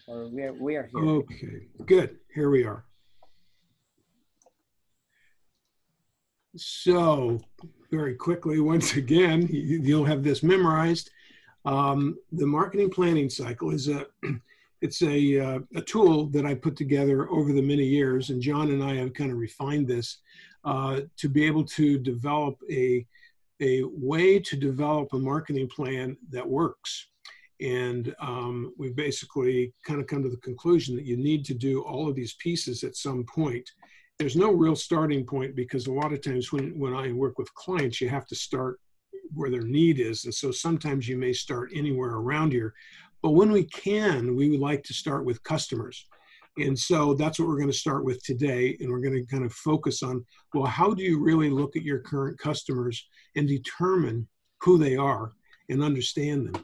Or we are here. Okay, good. Here we are. So, very quickly, once again, you'll have this memorized. The marketing planning cycle is it's a tool that I put together over the many years, and John and I have kind of refined this to be able to develop a way to develop a marketing plan that works. And we've basically kind of come to the conclusion that you need to do all of these pieces at some point. There's no real starting point, because a lot of times when I work with clients, you have to start where their need is. And so sometimes you may start anywhere around here. But when we can, we would like to start with customers. And so that's what we're going to start with today. And we're going to kind of focus on, well, how do you really look at your current customers and determine who they are and understand them?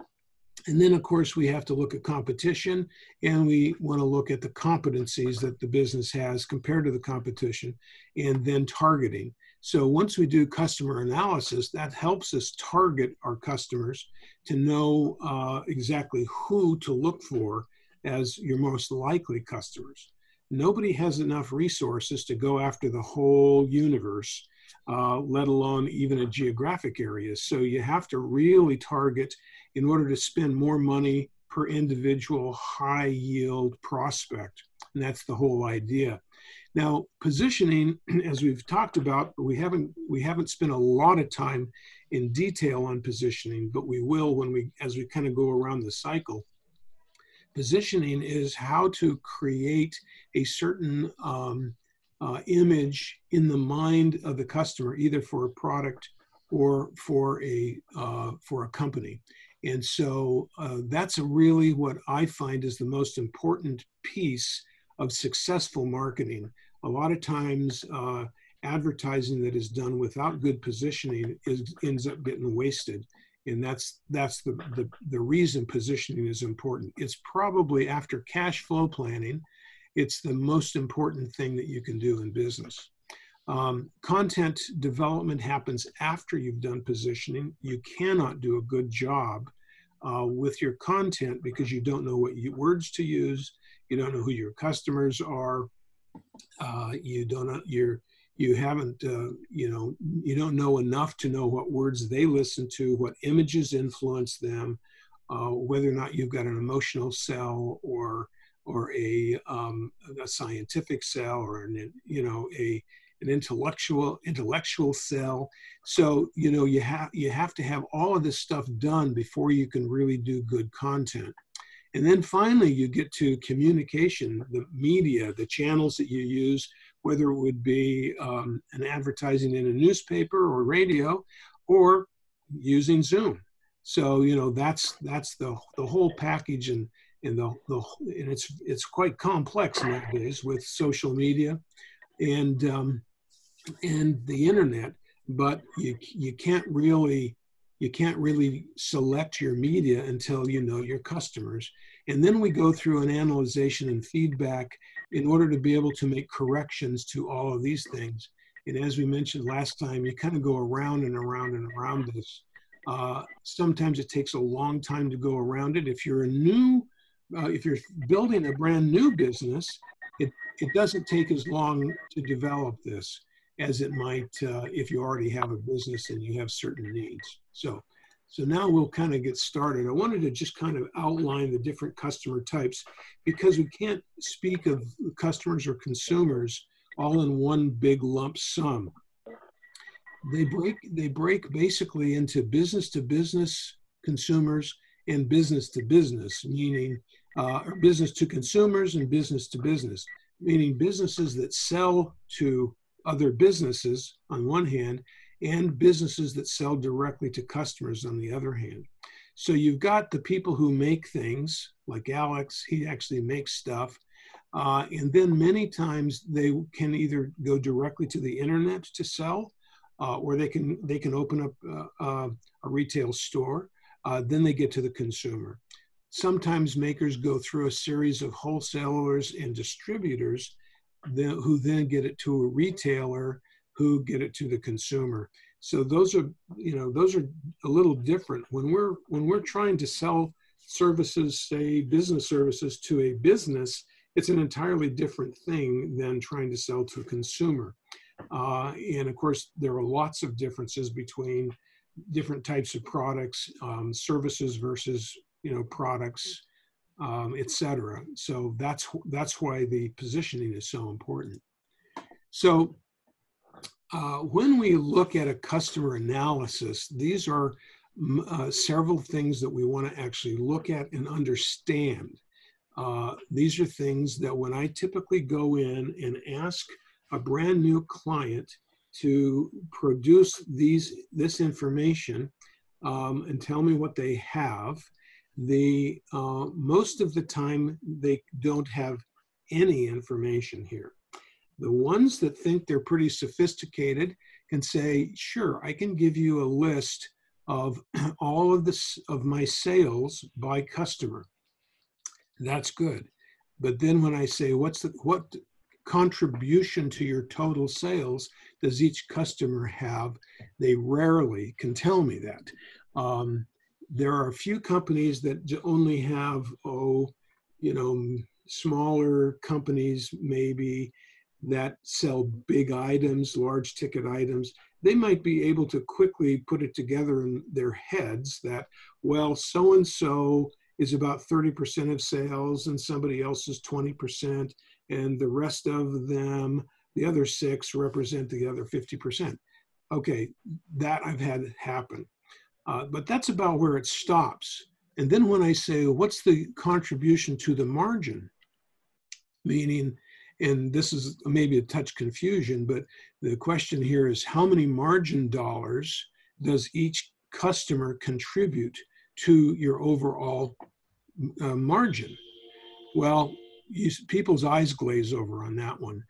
And then, of course, we have to look at competition, and we want to look at the competencies that the business has compared to the competition, and then targeting. So once we do customer analysis, that helps us target our customers to know exactly who to look for as your most likely customers. Nobody has enough resources to go after the whole universe, let alone even a geographic area. So you have to really target in order to spend more money per individual high yield prospect. And that's the whole idea. Now, positioning, as we've talked about, we haven't spent a lot of time in detail on positioning, but we will as we kind of go around the cycle. Positioning is how to create a certain image in the mind of the customer, either for a product or for a company. And so that's really what I find is the most important piece of successful marketing. A lot of times advertising that is done without good positioning ends up getting wasted. And that's the reason positioning is important. It's probably, after cash flow planning, it's the most important thing that you can do in business. Content development happens after you've done positioning. You cannot do a good job with your content because you don't know what words to use. You don't know who your customers are. You don't know enough to know what words they listen to, what images influence them, whether or not you've got an emotional sell or a scientific sell, or an intellectual sell. So you have to have all of this stuff done before you can really do good content. And then finally, you get to communication, the media, the channels that you use, whether it would be an advertising in a newspaper or radio, or using Zoom. So that's the whole package, and it's quite complex nowadays with social media and the internet. But you can't really select your media until you know your customers. And then we go through an analyzation and feedback in order to be able to make corrections to all of these things. And as we mentioned last time, you kind of go around and around and around this. Sometimes it takes a long time to go around it. If you're if you're building a brand new business, it doesn't take as long to develop this as it might if you already have a business and you have certain needs. So now we'll kind of get started. I wanted to just kind of outline the different customer types, because we can't speak of customers or consumers all in one big lump sum. They break basically into business to business consumers and business to business, meaning or business to consumers and business to business, meaning businesses that sell to other businesses on one hand, and businesses that sell directly to customers on the other hand. So you've got the people who make things, like Alex, he actually makes stuff. And then many times they can either go directly to the internet to sell, or they can open up a retail store. Then they get to the consumer. Sometimes makers go through a series of wholesalers and distributors who then get it to a retailer, who get it to the consumer. So those are a little different. When we're trying to sell services, say business services to a business, it's an entirely different thing than trying to sell to a consumer. And of course, there are lots of differences between different types of products, services versus, products, et cetera. So that's why the positioning is so important. So when we look at a customer analysis, these are several things that we want to actually look at and understand. These are things that when I typically go in and ask a brand new client to produce this information and tell me what they have, most of the time they don't have any information here. The ones that think they're pretty sophisticated can say, sure, I can give you a list of all of my sales by customer. That's good. But then when I say, what contribution to your total sales does each customer have, they rarely can tell me that. There are a few companies that only have, smaller companies maybe that sell big items, large ticket items. They might be able to quickly put it together in their heads that, well, so-and-so is about 30% of sales and somebody else is 20%, and the rest of them, the other 6, represent the other 50%. Okay, that I've had happen. But that's about where it stops. And then when I say, what's the contribution to the margin? Meaning, and this is maybe a touch confusion, but the question here is how many margin dollars does each customer contribute to your overall margin? Well, people's eyes glaze over on that one.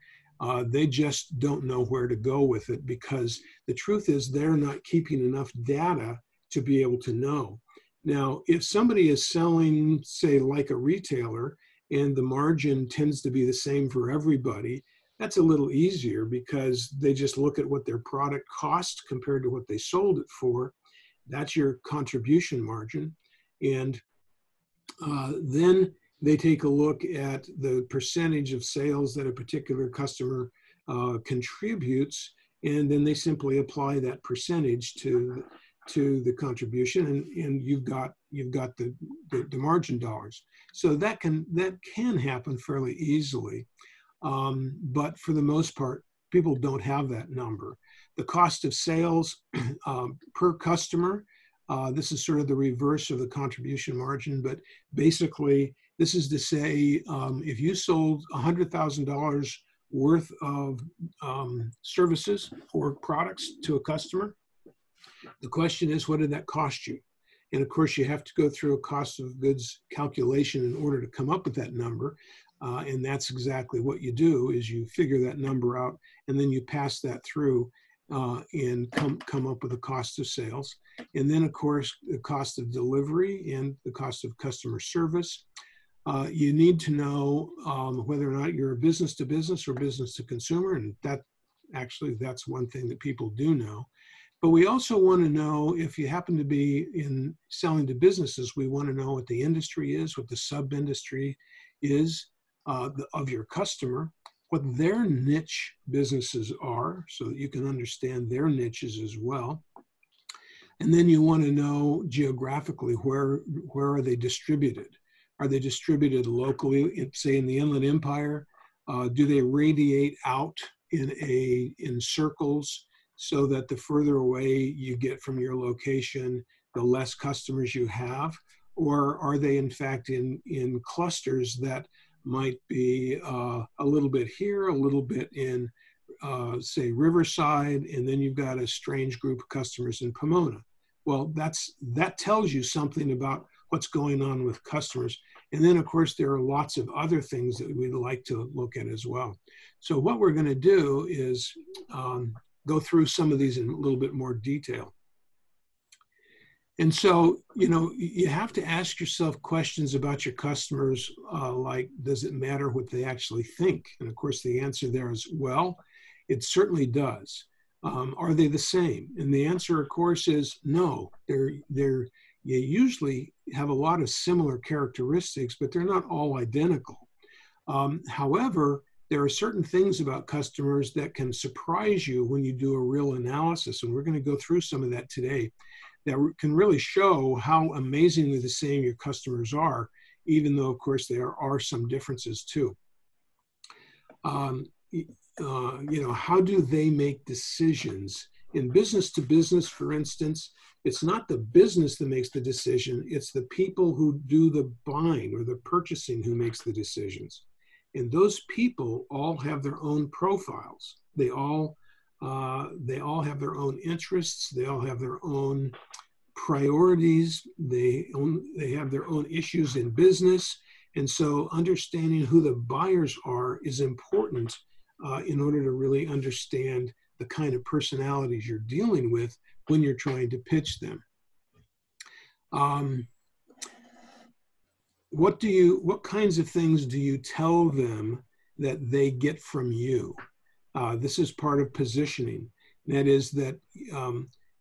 They just don't know where to go with it because the truth is they're not keeping enough data to be able to know. Now, if somebody is selling, say, like a retailer, and the margin tends to be the same for everybody, that's a little easier because they just look at what their product cost compared to what they sold it for. That's your contribution margin. And then they take a look at the percentage of sales that a particular customer contributes, and then they simply apply that percentage to the contribution, and you've got the margin dollars. So that can happen fairly easily, but for the most part, people don't have that number. The cost of sales per customer, this is sort of the reverse of the contribution margin, but basically this is to say if you sold $100,000 worth of services or products to a customer, the question is, what did that cost you? And of course, you have to go through a cost of goods calculation in order to come up with that number. And that's exactly what you do, is you figure that number out, and then you pass that through and come up with a cost of sales. And then, of course, the cost of delivery and the cost of customer service. You need to know whether or not you're a business to business or business to consumer. And that's one thing that people do know. But we also want to know, if you happen to be in selling to businesses, we want to know what the industry is, what the sub-industry is of your customer, what their niche businesses are, so that you can understand their niches as well. And then you want to know geographically, where are they distributed? Are they distributed locally, say in the Inland Empire? Do they radiate out in circles, so that the further away you get from your location, the less customers you have? Or are they in fact in clusters that might be a little bit here, a little bit in, say, Riverside, and then you've got a strange group of customers in Pomona? Well, that tells you something about what's going on with customers. And then, of course, there are lots of other things that we'd like to look at as well. So what we're going to do is go through some of these in a little bit more detail. And so, you have to ask yourself questions about your customers, like, does it matter what they actually think? And of course, the answer there is, well, it certainly does. Are they the same? And the answer, of course, is no. They're you usually have a lot of similar characteristics, but they're not all identical. However, there are certain things about customers that can surprise you when you do a real analysis, and we're going to go through some of that today, that can really show how amazingly the same your customers are, even though, of course, there are some differences too. How do they make decisions? In business to business, for instance, it's not the business that makes the decision, it's the people who do the buying or the purchasing who makes the decisions. And those people all have their own profiles. They all have their own interests. They all have their own priorities. They have their own issues in business. And so understanding who the buyers are is important in order to really understand the kind of personalities you're dealing with when you're trying to pitch them. What kinds of things do you tell them that they get from you? This is part of positioning. That is that,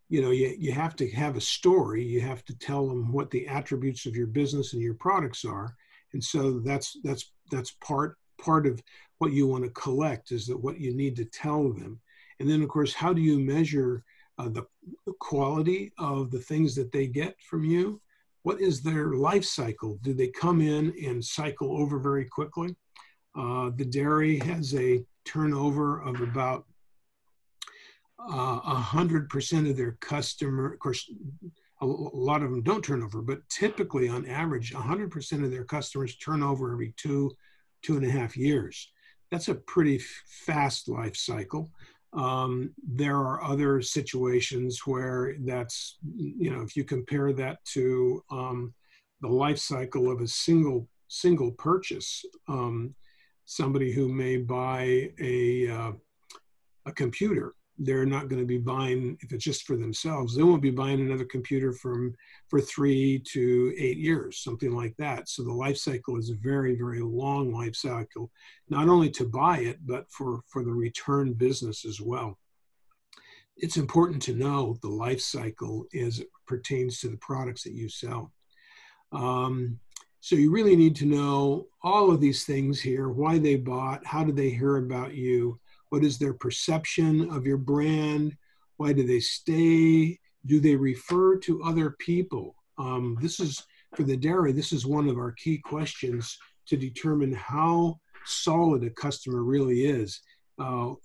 you have to have a story. You have to tell them what the attributes of your business and your products are. And so that's part of what you want to collect, is that what you need to tell them. And then, of course, how do you measure the quality of the things that they get from you? What is their life cycle? Do they come in and cycle over very quickly? The dairy has a turnover of about 100% of their customer. Of course, a lot of them don't turn over, but typically on average, 100% of their customers turn over every 2.5 years. That's a pretty fast life cycle. There are other situations where that's, if you compare that to the life cycle of a single purchase, somebody who may buy a computer, they're not going to be buying, if it's just for themselves, they won't be buying another computer for 3 to 8 years, something like that. So the life cycle is a very, very long life cycle, not only to buy it, but for the return business as well. It's important to know the life cycle as it pertains to the products that you sell. So you really need to know all of these things here: why they bought, how did they hear about you, what is their perception of your brand, why do they stay, do they refer to other people? This is, for the dairy, this is one of our key questions to determine how solid a customer really is.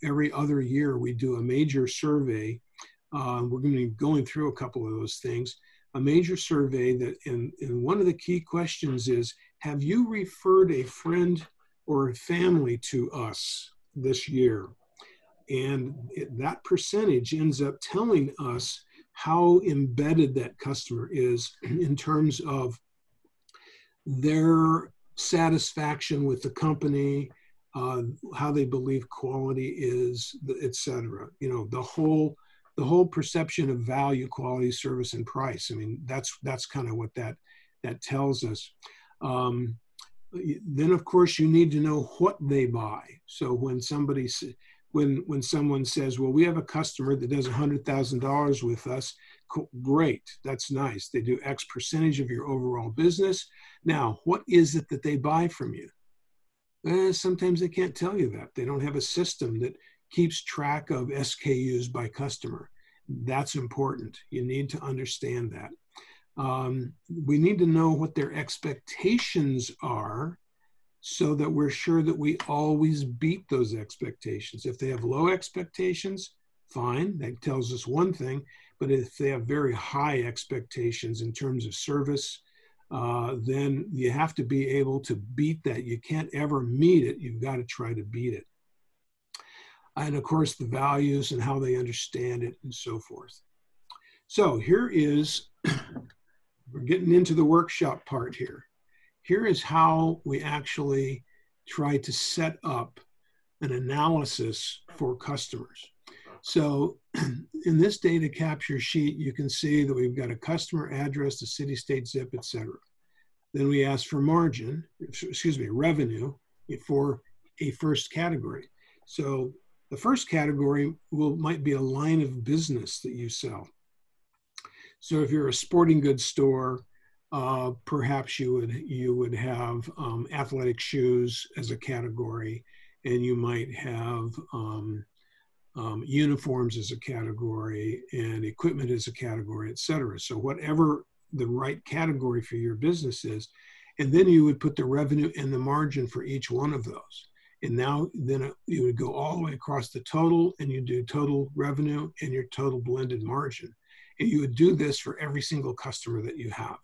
Every other year we do a major survey. We're going to be going through a couple of those things. A major survey that, and one of the key questions is, have you referred a friend or a family to us this year? And that percentage ends up telling us how embedded that customer is in terms of their satisfaction with the company, how they believe quality is, et cetera. The whole perception of value, quality, service, and price. I mean, that's kind of what that tells us. Then, of course, you need to know what they buy. So when someone says, well, we have a customer that does $100,000 with us, great, that's nice. They do X percentage of your overall business. Now, what is it that they buy from you? Sometimes they can't tell you that. They don't have a system that keeps track of SKUs by customer. That's important. You need to understand that. We need to know what their expectations are so that we're sure that we always beat those expectations. If they have low expectations, fine, that tells us one thing. But if they have very high expectations in terms of service, then you have to be able to beat that. You can't ever meet it. You've got to try to beat it. And of course, the values and how they understand it and so forth. So here is, we're getting into the workshop part here. Here is how we actually try to set up an analysis for customers. So in this data capture sheet, you can see that we've got a customer address, the city, state, zip, et cetera. Then we ask for revenue for a first category. So the first category might be a line of business that you sell. So if you're a sporting goods store, perhaps you would have athletic shoes as a category, and you might have uniforms as a category, and equipment as a category, et cetera. So whatever the right category for your business is, and then you would put the revenue and the margin for each one of those. And now then you would go all the way across the total, and you do total revenue and your total blended margin. And you would do this for every single customer that you have.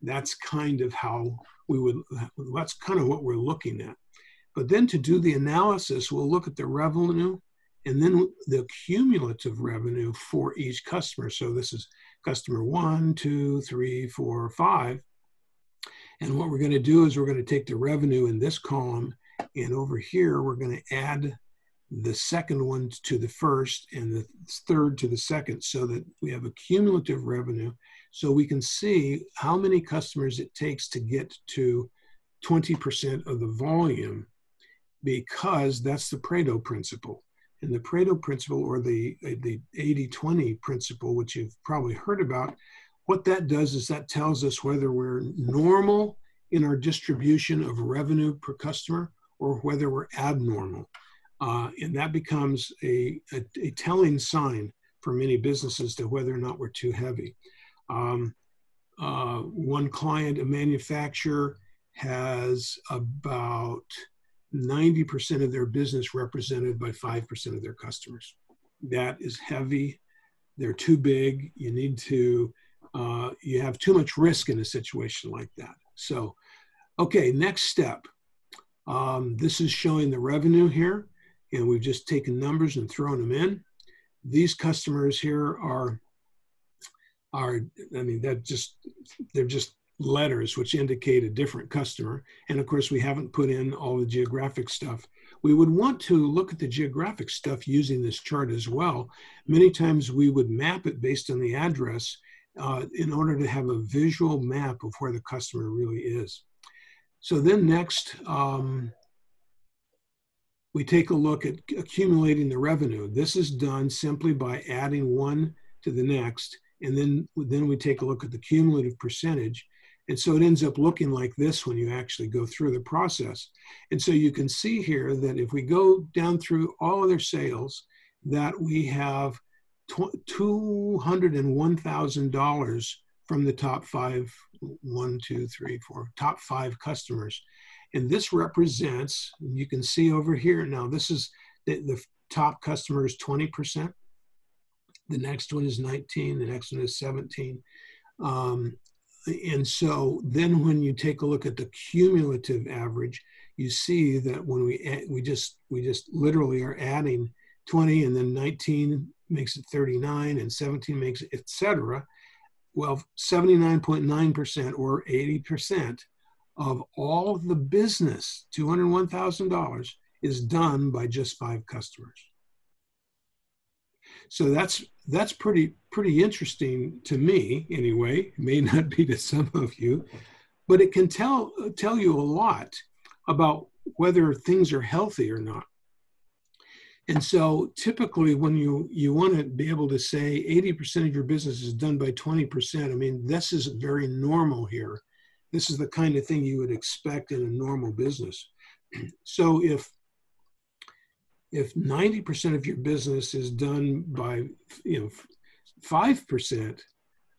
That's kind of how that's kind of what we're looking at. But then to do the analysis, we'll look at the revenue and then the cumulative revenue for each customer. So this is customer 1, 2, 3, 4, 5. And what we're going to do is we're going to take the revenue in this column, and over here, we're going to add the second one to the first and the third to the second, so that we have a cumulative revenue, so we can see how many customers it takes to get to 20% of the volume, because that's the Pareto principle. And the Pareto principle, or the 80-20 principle, which you've probably heard about, what that does is that tells us whether we're normal in our distribution of revenue per customer or whether we're abnormal. And that becomes a telling sign for many businesses to whether or not we're too heavy. One client, a manufacturer, has about 90% of their business represented by 5% of their customers. That is heavy. They're too big. You need to, you have too much risk in a situation like that. So, okay, next step. This is showing the revenue here, and we've just taken numbers and thrown them in. These customers here are I mean, they're just letters which indicate a different customer. And of course, we haven't put in all the geographic stuff. We would want to look at the geographic stuff using this chart as well. Many times we would map it based on the address in order to have a visual map of where the customer really is. So then next, we take a look at accumulating the revenue. This is done simply by adding one to the next, and then we take a look at the cumulative percentage. And so it ends up looking like this when you actually go through the process. And so you can see here that if we go down through all of their sales, that we have $201,000 from the top five, top five customers. And this represents, you can see over here, now this is the top customer is 20%. The next one is 19, the next one is 17. And so then when you take a look at the cumulative average, you see that when we just literally are adding 20, and then 19 makes it 39, and 17 makes it, et cetera. Well, 79.9% or 80% of all the business, $201,000, is done by just 5 customers. So that's pretty interesting to me anyway. It may not be to some of you, but it can tell you a lot about whether things are healthy or not. And so typically when you want to be able to say 80% of your business is done by 20%, I mean, this is very normal here. This is the kind of thing you would expect in a normal business. So if 90% of your business is done by 5%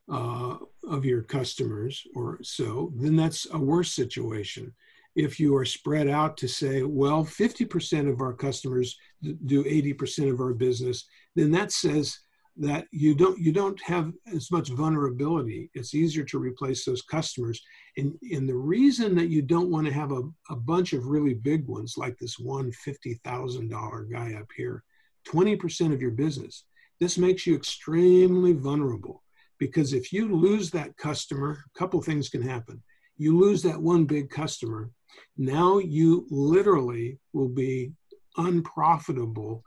of your customers or so, then that's a worse situation. If you are spread out to say, well, 50% of our customers do 80% of our business, then that says that you don't have as much vulnerability. It's easier to replace those customers. And the reason that you don't want to have a bunch of really big ones, like this one $50,000 guy up here, 20% of your business, this makes you extremely vulnerable. Because if you lose that customer, a couple things can happen. You lose that one big customer, now you literally will be unprofitable,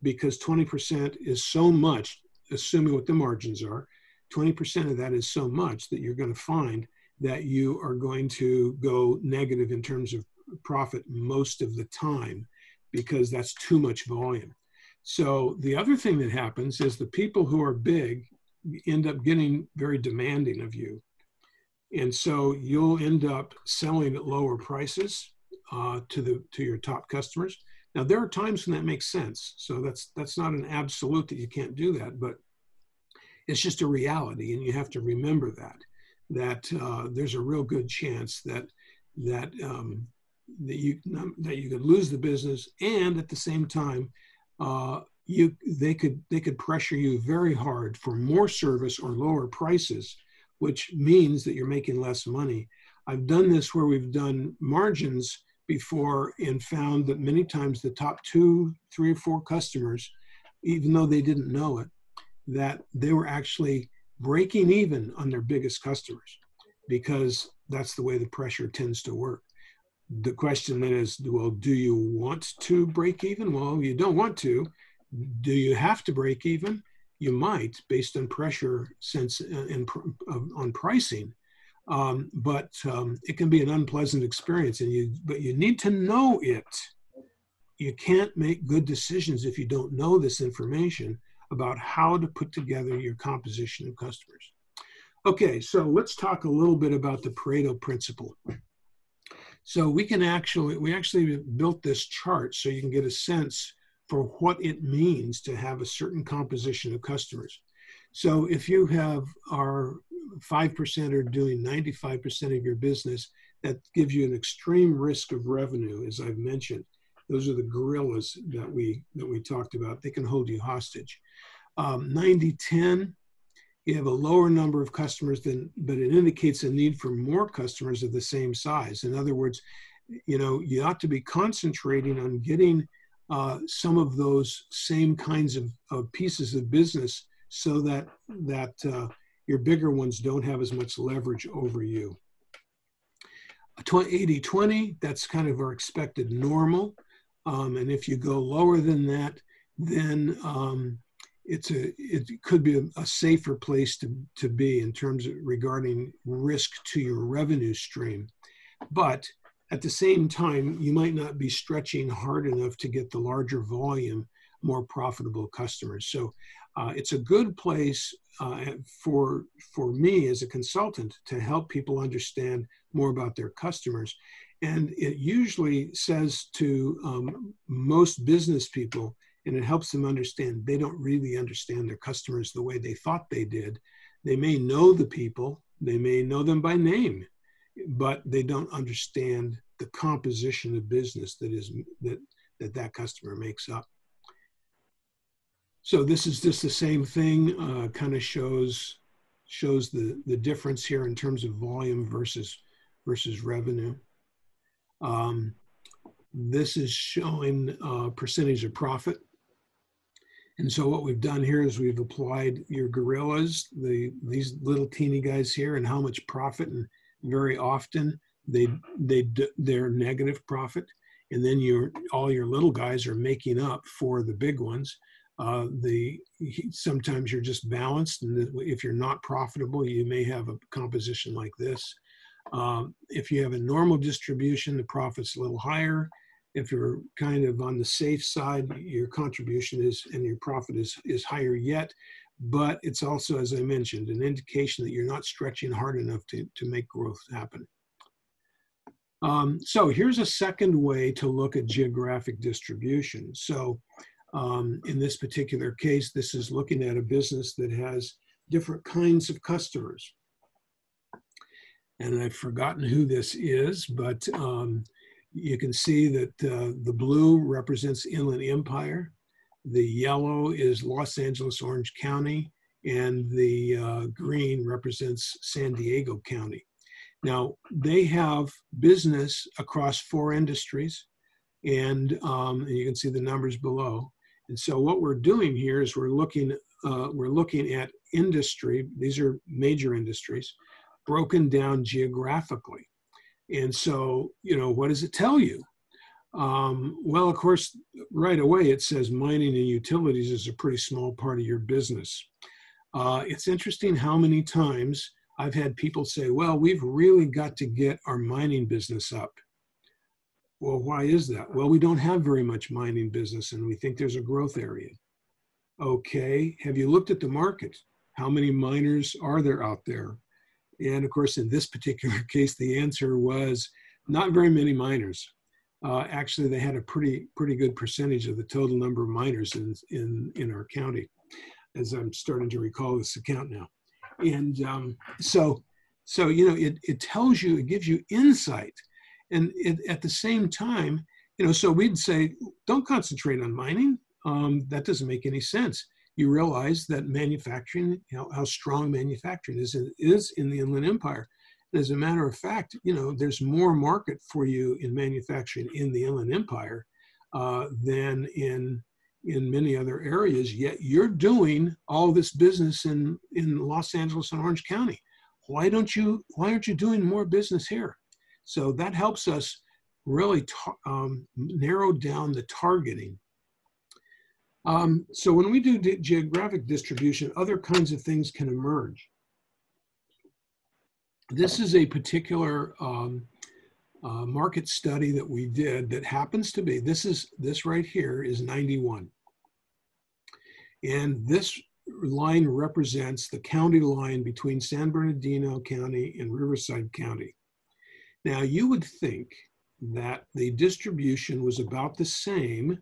because 20% is so much, assuming what the margins are, 20% of that is so much that you're going to find that you are going to go negative in terms of profit most of the time, because that's too much volume. So the other thing that happens is the people who are big end up getting very demanding of you. And so you'll end up selling at lower prices to your top customers. Now, there are times when that makes sense. So that's not an absolute that you can't do that, but it's just a reality, and you have to remember that there's a real good chance that you could lose the business, and at the same time, they could pressure you very hard for more service or lower prices, which means that you're making less money. I've done this where we've done margins before and found that many times the top 2, 3, or 4 customers, even though they didn't know it, that they were actually breaking even on their biggest customers, because that's the way the pressure tends to work. The question then is, well, do you want to break even? Well, you don't want to. Do you have to break even? You might, based on pressure on pricing, but it can be an unpleasant experience, but you need to know it. You can't make good decisions if you don't know this information about how to put together your composition of customers. Okay, so let's talk a little bit about the Pareto principle. So we actually built this chart so you can get a sense for what it means to have a certain composition of customers. So if you are 5% or doing 95% of your business, that gives you an extreme risk of revenue, as I've mentioned. Those are the gorillas that we talked about. They can hold you hostage. 90-10, you have a lower number of customers but it indicates a need for more customers of the same size. In other words, you ought to be concentrating on getting some of those same kinds of pieces of business so that your bigger ones don't have as much leverage over you. 80-20, that's kind of our expected normal. And if you go lower than that, then it could be a safer place to be in terms of regarding risk to your revenue stream. But at the same time, you might not be stretching hard enough to get the larger volume, more profitable customers. So it's a good place for me as a consultant to help people understand more about their customers. And it usually says to most business people, and it helps them understand they don't really understand their customers the way they thought they did. They may know the people, they may know them by name, but they don't understand the composition of business that customer makes up. So this is just the same thing, kind of shows the difference here in terms of volume versus revenue. This is showing percentage of profit. And so what we've done here is we've applied your gorillas, these little teeny guys here, and how much profit, and very often they're negative profit. And then all your little guys are making up for the big ones. Sometimes you're just balanced, and if you're not profitable, you may have a composition like this. If you have a normal distribution, the profit's a little higher. If you're kind of on the safe side, your contribution and your profit is higher yet. But it's also, as I mentioned, an indication that you're not stretching hard enough to make growth happen. So here's a second way to look at geographic distribution. So in this particular case, this is looking at a business that has different kinds of customers. And I've forgotten who this is, but you can see that the blue represents Inland Empire, the yellow is Los Angeles, Orange County, and the green represents San Diego County. Now, they have business across 4 industries, and you can see the numbers below. And so what we're doing here is we're looking at industry. These are major industries broken down geographically. And so, what does it tell you? Well, of course, right away it says mining and utilities is a pretty small part of your business. It's interesting how many times I've had people say, well, we've really got to get our mining business up. Well, why is that? Well, we don't have very much mining business and we think there's a growth area. Okay, have you looked at the market? How many miners are there out there? And of course, in this particular case, the answer was not very many miners. Actually, they had a pretty good percentage of the total number of miners in our county, as I'm starting to recall this account now. And so you know, it tells you, it gives you insight. And at the same time, you know, so we'd say, don't concentrate on mining. That doesn't make any sense. You realize that manufacturing, you know, how strong manufacturing is in the Inland Empire. And as a matter of fact, you know, there's more market for you in manufacturing in the Inland Empire than in many other areas. Yet you're doing all this business in Los Angeles and Orange County. Why aren't you doing more business here? So that helps us really narrow down the targeting. So when we do geographic distribution, other kinds of things can emerge. This is a particular market study that we did that happens to be, this right here is 91. And this line represents the county line between San Bernardino County and Riverside County. Now you would think that the distribution was about the same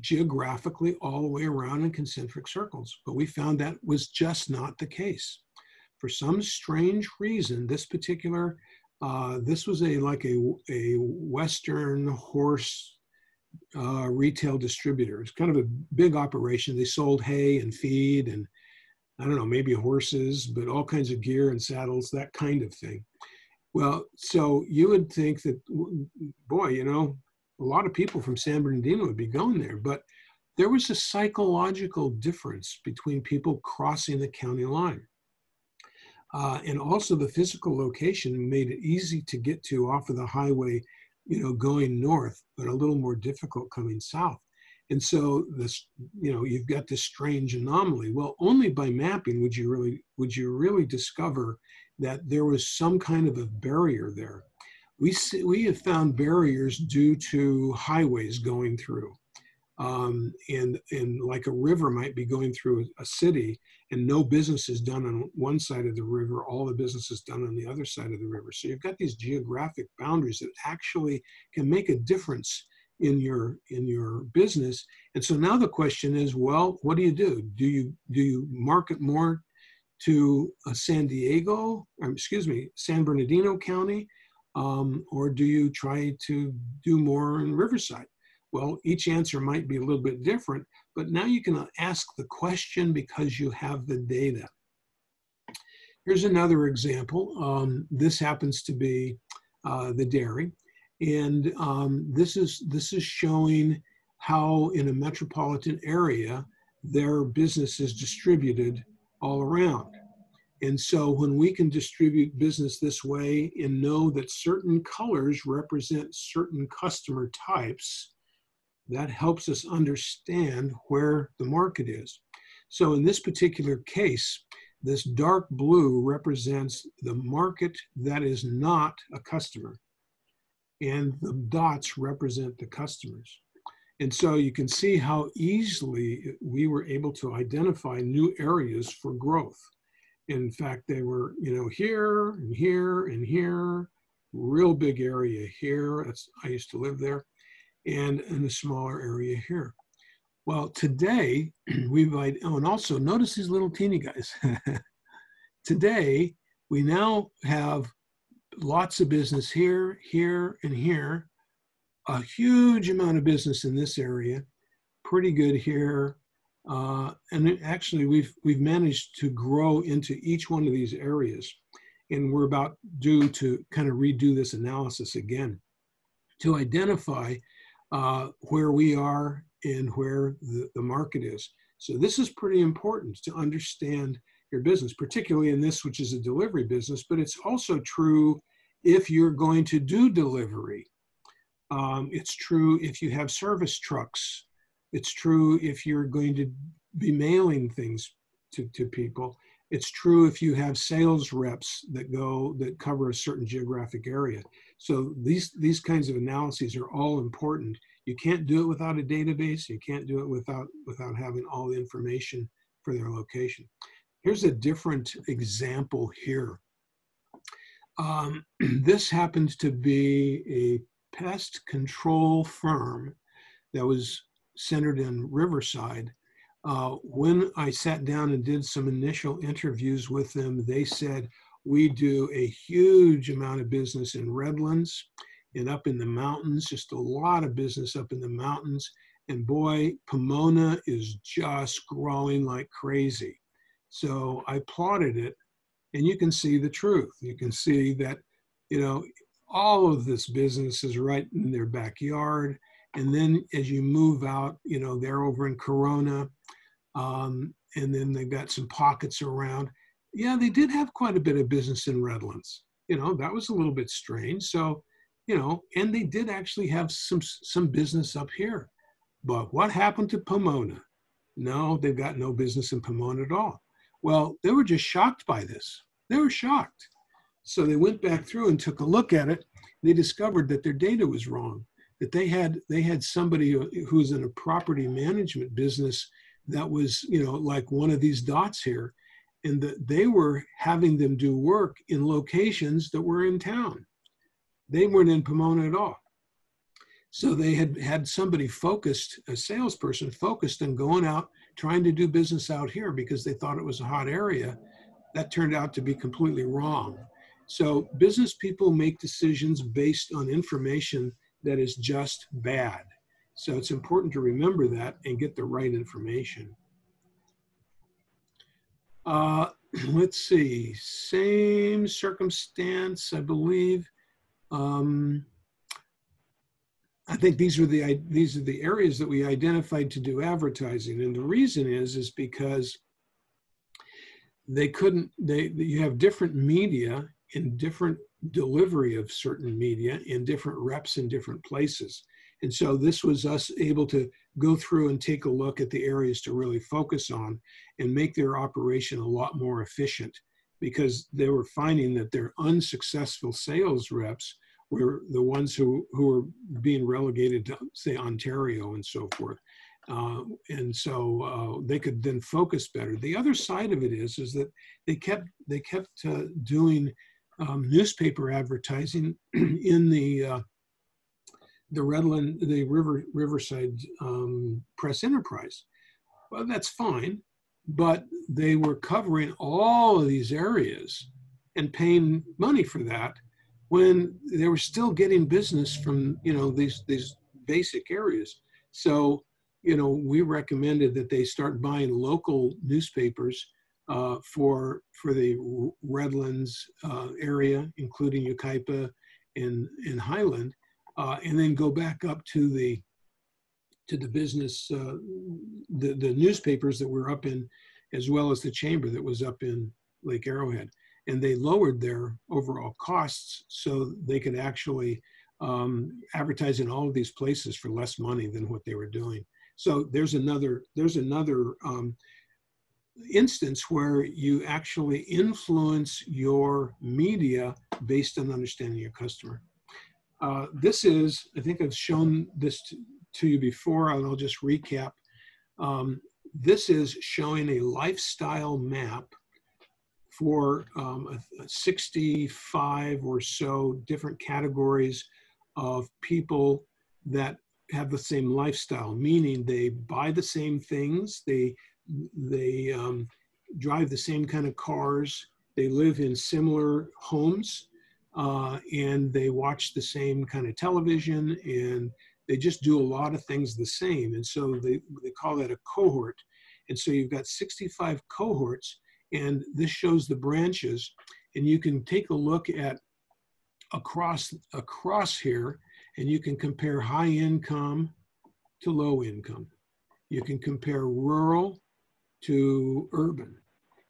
geographically all the way around in concentric circles, but we found that was just not the case. For some strange reason, this particular, this was like a Western horse retail distributor. It's kind of a big operation. They sold hay and feed and, I don't know, maybe horses, but all kinds of gear and saddles, that kind of thing. Well, so you would think that, boy, you know, a lot of people from San Bernardino would be going there, but there was a psychological difference between people crossing the county line. And also the physical location made it easy to get to off of the highway, you know, going north, but a little more difficult coming south. And so this, you know, you've got this strange anomaly. Well, only by mapping would you really discover that there was some kind of a barrier there. We have found barriers due to highways going through. And like a river might be going through a city and no business is done on one side of the river, all the business is done on the other side of the river. So you've got these geographic boundaries that actually can make a difference in your business. And so now the question is, well, what do? Do you market more to San Bernardino County, or do you try to do more in Riverside? Well, each answer might be a little bit different, but now you can ask the question because you have the data. Here's another example. This happens to be the dairy, and this is showing how in a metropolitan area their business is distributed all around. And so when we can distribute business this way and know that certain colors represent certain customer types, that helps us understand where the market is. So in this particular case, this dark blue represents the market that is not a customer, and the dots represent the customers. And so you can see how easily we were able to identify new areas for growth. In fact, they were, you know, here and here and here, real big area here. I used to live there, and in a smaller area here. Well, today and also notice these little teeny guys. Today, we now have lots of business here, here, and here, a huge amount of business in this area, pretty good here. And actually, we've managed to grow into each one of these areas. And we're about due to kind of redo this analysis again to identify where we are and where the market is. So this is pretty important to understand your business, particularly in this, which is a delivery business, but it's also true if you're going to do delivery. It's true if you have service trucks. It's true if you're going to be mailing things to people. It's true if you have sales reps that cover a certain geographic area. So these kinds of analyses are all important. You can't do it without a database. You can't do it without having all the information for their location. Here's a different example here. This happens to be a pest control firm that was centered in Riverside. When I sat down and did some initial interviews with them, they said, we do a huge amount of business in Redlands and up in the mountains, just a lot of business up in the mountains. And boy, Pomona is just growing like crazy. So I plotted it, and you can see the truth. You can see that, all of this business is right in their backyard. And then as you move out, they're over in Corona, and then they've got some pockets around. Yeah, they did have quite a bit of business in Redlands. That was a little bit strange. So, and they did actually have some business up here. But what happened to Pomona? No, they've got no business in Pomona at all. Well, they were just shocked by this. They were shocked. So they went back through and took a look at it. They discovered that their data was wrong, that they had somebody who was in a property management business that was, like one of these dots here, and that they were having them do work in locations that were in town. They weren't in Pomona at all. So they had somebody focused, a salesperson focused on going out, trying to do business out here because they thought it was a hot area. That turned out to be completely wrong. So business people make decisions based on information that is just bad. So it's important to remember that and get the right information. Let's see, same circumstance, I believe. I think these are the areas that we identified to do advertising, and the reason is because you have different media and different delivery of certain media and different reps in different places. And so this was us able to go through and take a look at the areas to really focus on and make their operation a lot more efficient, because they were finding that their unsuccessful sales reps were the ones who were being relegated to, say, Ontario and so forth. And so they could then focus better. The other side of it is that they kept doing newspaper advertising in the Riverside Press Enterprise. Well, that's fine, but they were covering all of these areas and paying money for that when they were still getting business from these basic areas. So we recommended that they start buying local newspapers for the Redlands area, including Yucaipa and Highland, and then go back up to the business, the newspapers that were up in, as well as the chamber that was up in Lake Arrowhead. And they lowered their overall costs so they could actually advertise in all of these places for less money than what they were doing. So there's another instance where you actually influence your media based on understanding your customer. This is, I think I've shown this to you before, and I'll just recap. This is showing a lifestyle map for 65 or so different categories of people that have the same lifestyle, meaning they buy the same things, they drive the same kind of cars, they live in similar homes, and they watch the same kind of television, and they just do a lot of things the same. And so they call that a cohort. And so you've got 65 cohorts, and this shows the branches, and you can take a look at across here, and you can compare high income to low income. You can compare rural to urban,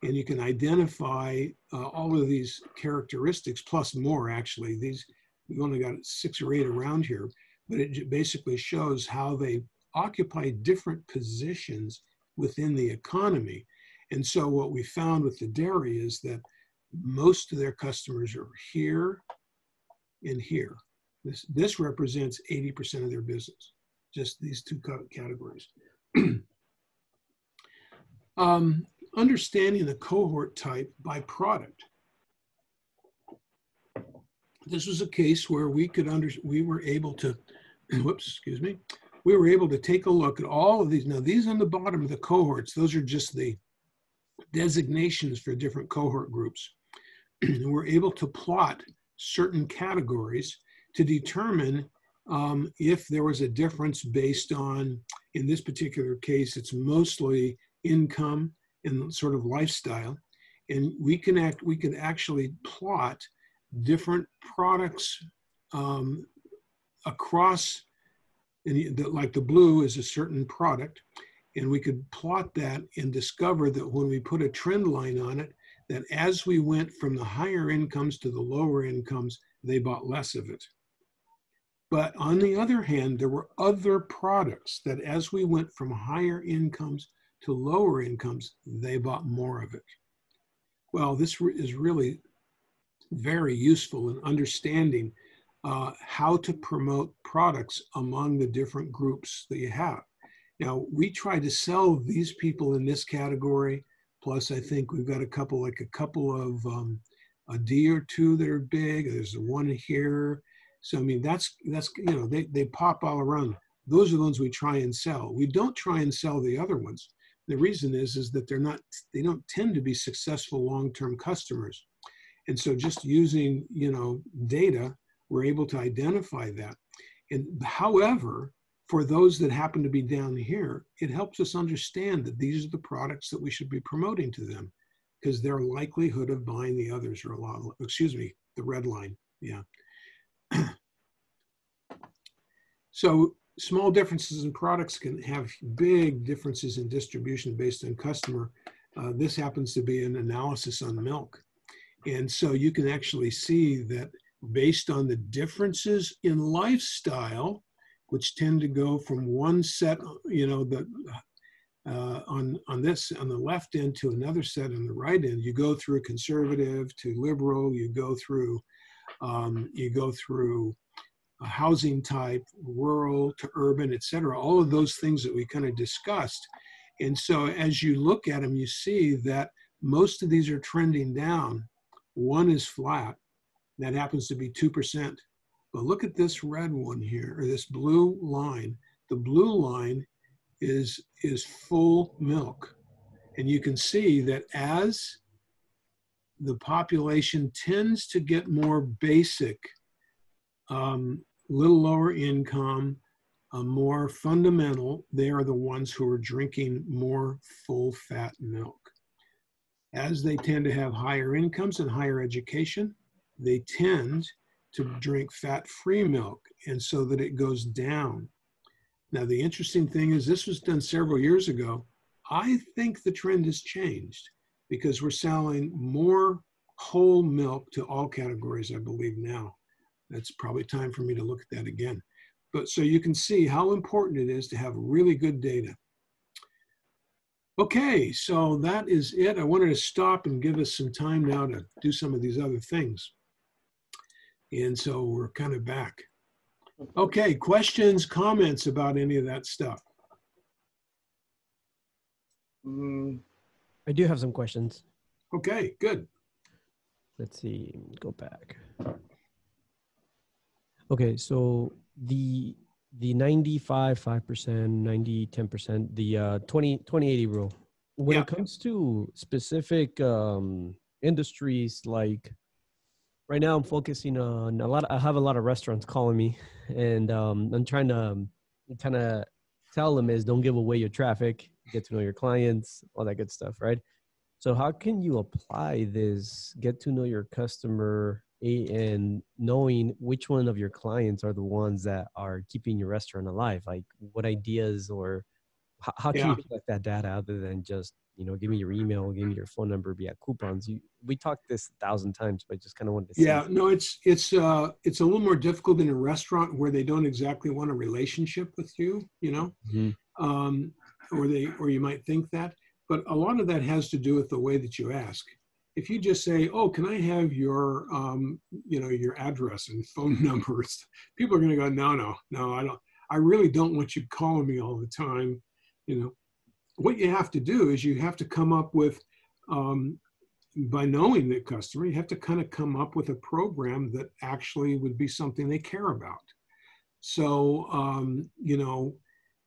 and you can identify all of these characteristics plus more. Actually, we've only got 6 or 8 around here, but it basically shows how they occupy different positions within the economy. And so what we found with the dairy is that most of their customers are here and here. This represents 80% of their business, just these 2 categories. Understanding the cohort type by product. This was a case where we were able to, whoops, excuse me, we were able to take a look at all of these. Now, these on the bottom of the cohorts, those are just the designations for different cohort groups. And we're able to plot certain categories to determine if there was a difference based on, in this particular case, it's mostly income and sort of lifestyle. And we could actually plot different products across, like the blue is a certain product, and we could plot that and discover that when we put a trend line on it, that as we went from the higher incomes to the lower incomes, they bought less of it. But on the other hand, there were other products that as we went from higher incomes to lower incomes, they bought more of it. Well, this is really very useful in understanding how to promote products among the different groups that you have. Now, we try to sell these people in this category, plus I think we've got a couple of, a D or two that are big. There's one here. So, I mean, that's you know, they pop all around. Those are the ones we try and sell. We don't try and sell the other ones. The reason is that they don't tend to be successful long-term customers. And so just using, you know, data, we're able to identify that. And however, for those that happen to be down here, it helps us understand that these are the products that we should be promoting to them, because their likelihood of buying the others are a lot, excuse me, the red line, yeah. So small differences in products can have big differences in distribution based on customer. This happens to be an analysis on milk. And so you can actually see that based on the differences in lifestyle, which tend to go from one set, you know, on the left end to another set on the right end, you go through conservative to liberal, you go through housing type, rural to urban, et cetera, all of those things that we kind of discussed. And so as you look at them, you see that most of these are trending down. One is flat. That happens to be 2%. But look at this red one here, or this blue line. The blue line is full milk. And you can see that as the population tends to get more basic, little lower income, more fundamental, they are the ones who are drinking more full fat milk. As they tend to have higher incomes and higher education, they tend to drink fat-free milk, and so that it goes down. Now, the interesting thing is this was done several years ago. I think the trend has changed because we're selling more whole milk to all categories, I believe now. That's probably time for me to look at that again. But so you can see how important it is to have really good data. Okay, so that is it. I wanted to stop and give us some time now to do some of these other things. And so we're kind of back. Okay, questions, comments about any of that stuff? I do have some questions. Okay, good. Let's see, go back. Okay, so the 95, 5%, 90, 10%, the 20-80 rule. When it comes to specific industries, like right now I'm focusing on I have a lot of restaurants calling me, and I'm trying to kind of tell them is don't give away your traffic, get to know your clients, all that good stuff, right? So how can you apply this, get to know your customer, and knowing which one of your clients are the ones that are keeping your restaurant alive? Like what ideas or how can you collect that data other than just, you know, give me your email, give me your phone number via coupons? We talked this 1,000 times, but I just kind of wanted to see. Yeah, no, it's a little more difficult in a restaurant where they don't exactly want a relationship with you, you know, or you might think that. But a lot of that has to do with the way that you ask. If you just say, "Oh, can I have your, you know, your address and phone numbers?" People are going to go, "No, I don't. I really don't want you calling me all the time," you know. what you have to do is you have to come up with, by knowing the customer, you have to kind of come up with a program that actually would be something they care about. So, you know,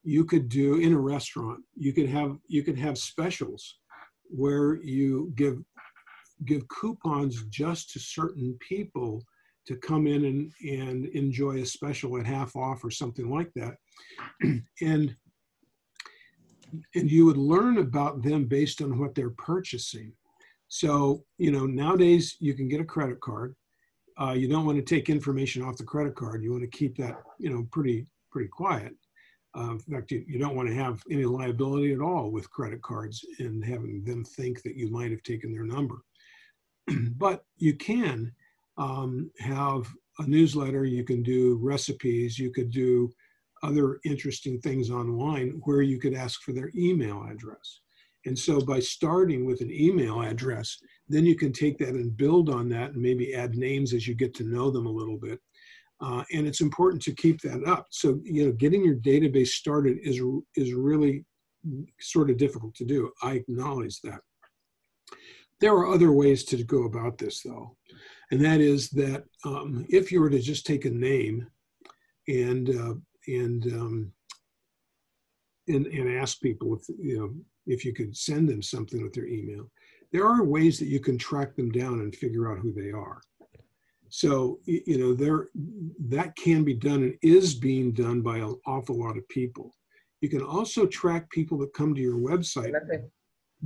you could do in a restaurant, you could have specials where you give coupons just to certain people to come in and enjoy a special at half off or something like that. And you would learn about them based on what they're purchasing. So, you know, nowadays you can get a credit card. You don't want to take information off the credit card. You want to keep that, you know, pretty quiet. In fact, you don't want to have any liability at all with credit cards and having them think that you might have taken their number. But you can have a newsletter, you can do recipes, you could do other interesting things online where you could ask for their email address. And so by starting with an email address, then you can take that and build on that and maybe add names as you get to know them a little bit. And it's important to keep that up. So, you know, getting your database started is really sort of difficult to do. I acknowledge that. There are other ways to go about this, though. And that is that if you were to just take a name and ask people if, you know, if you could send them something with their email, there are ways that you can track them down and figure out who they are. So, you know, that can be done and is being done by an awful lot of people. You can also track people that come to your website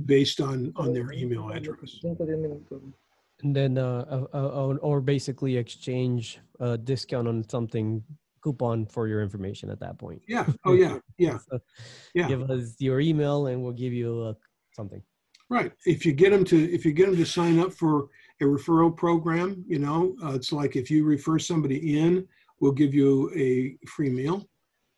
based on their email address. And then, or basically exchange a discount on something, coupon for your information at that point. Yeah. Oh, yeah. Yeah. So yeah. Give us your email and we'll give you something. Right. If you get them to sign up for a referral program, you know, it's like if you refer somebody in, we'll give you a free meal,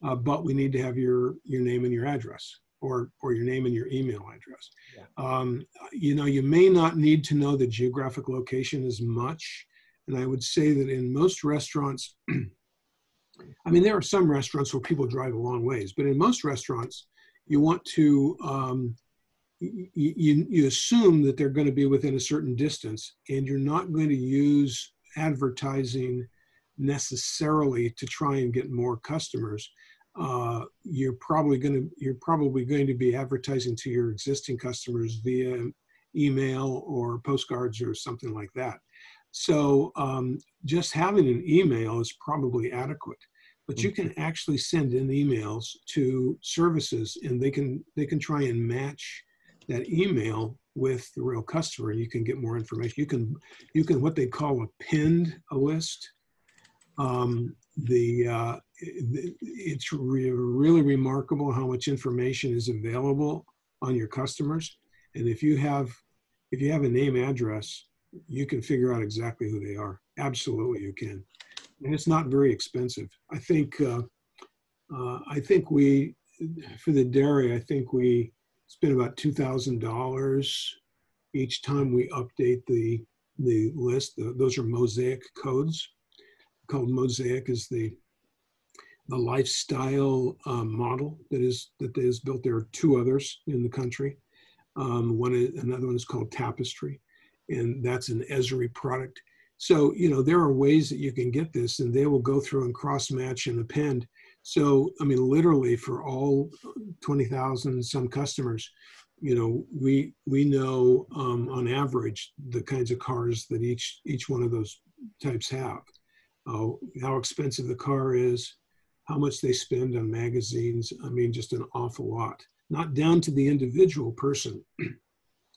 but we need to have your name and your address, or your name and your email address. Yeah. You know, you may not need to know the geographic location as much. And I would say that in most restaurants, I mean, there are some restaurants where people drive a long ways, but in most restaurants, you want to, you assume that they're going to be within a certain distance, and you're not going to use advertising necessarily to try and get more customers. You're probably going to be advertising to your existing customers via email or postcards or something like that. So just having an email is probably adequate, but you can actually send in emails to services, and they can try and match that email with the real customer. You can get more information. You can what they call append a list. It's really remarkable how much information is available on your customers. And if you have a name address, you can figure out exactly who they are. Absolutely, you can. And it's not very expensive. I think we, for the dairy, I think we spend about $2,000 each time we update the list. Those are mosaic codes. Called Mosaic is the lifestyle model that is built. There are two others in the country. Another one is called Tapestry, and that's an Esri product. So, you know, there are ways that you can get this, and they will go through and cross-match and append. So, I mean, literally for all 20,000 some customers, you know, we know on average the kinds of cars that each one of those types have, how expensive the car is, how much they spend on magazines. I mean, just an awful lot. Not down to the individual person,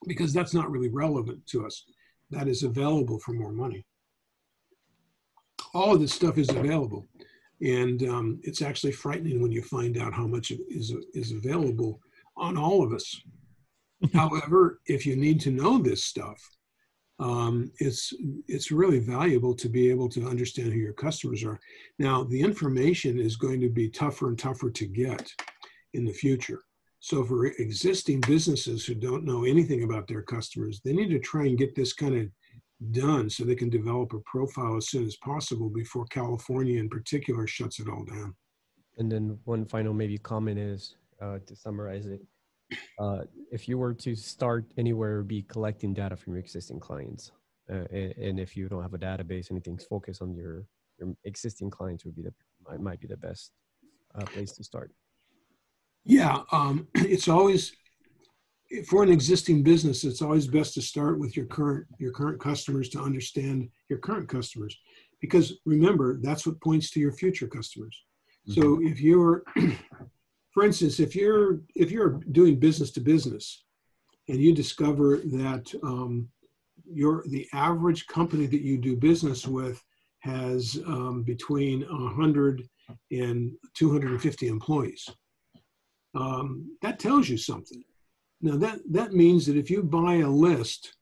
because that's not really relevant to us. That is available for more money. All of this stuff is available, and it's actually frightening when you find out how much is available on all of us. However, if you need to know this stuff, it's really valuable to be able to understand who your customers are. Now, the information is going to be tougher and tougher to get in the future. So for existing businesses who don't know anything about their customers, they need to try and get this kind of done so they can develop a profile as soon as possible before California in particular shuts it all down. And then one final maybe comment is, to summarize it, if you were to start anywhere, it would be collecting data from your existing clients. And if you don't have a database, anything's focused on your existing clients would be might be the best place to start. Yeah, it's always, for an existing business, it's always best to start with your current customers to understand your current customers, because remember, that's what points to your future customers. Mm-hmm. So if you're, for instance, if you're doing business to business, and you discover that the average company that you do business with has between 100 and 250 employees, that tells you something. Now that means that if you buy a list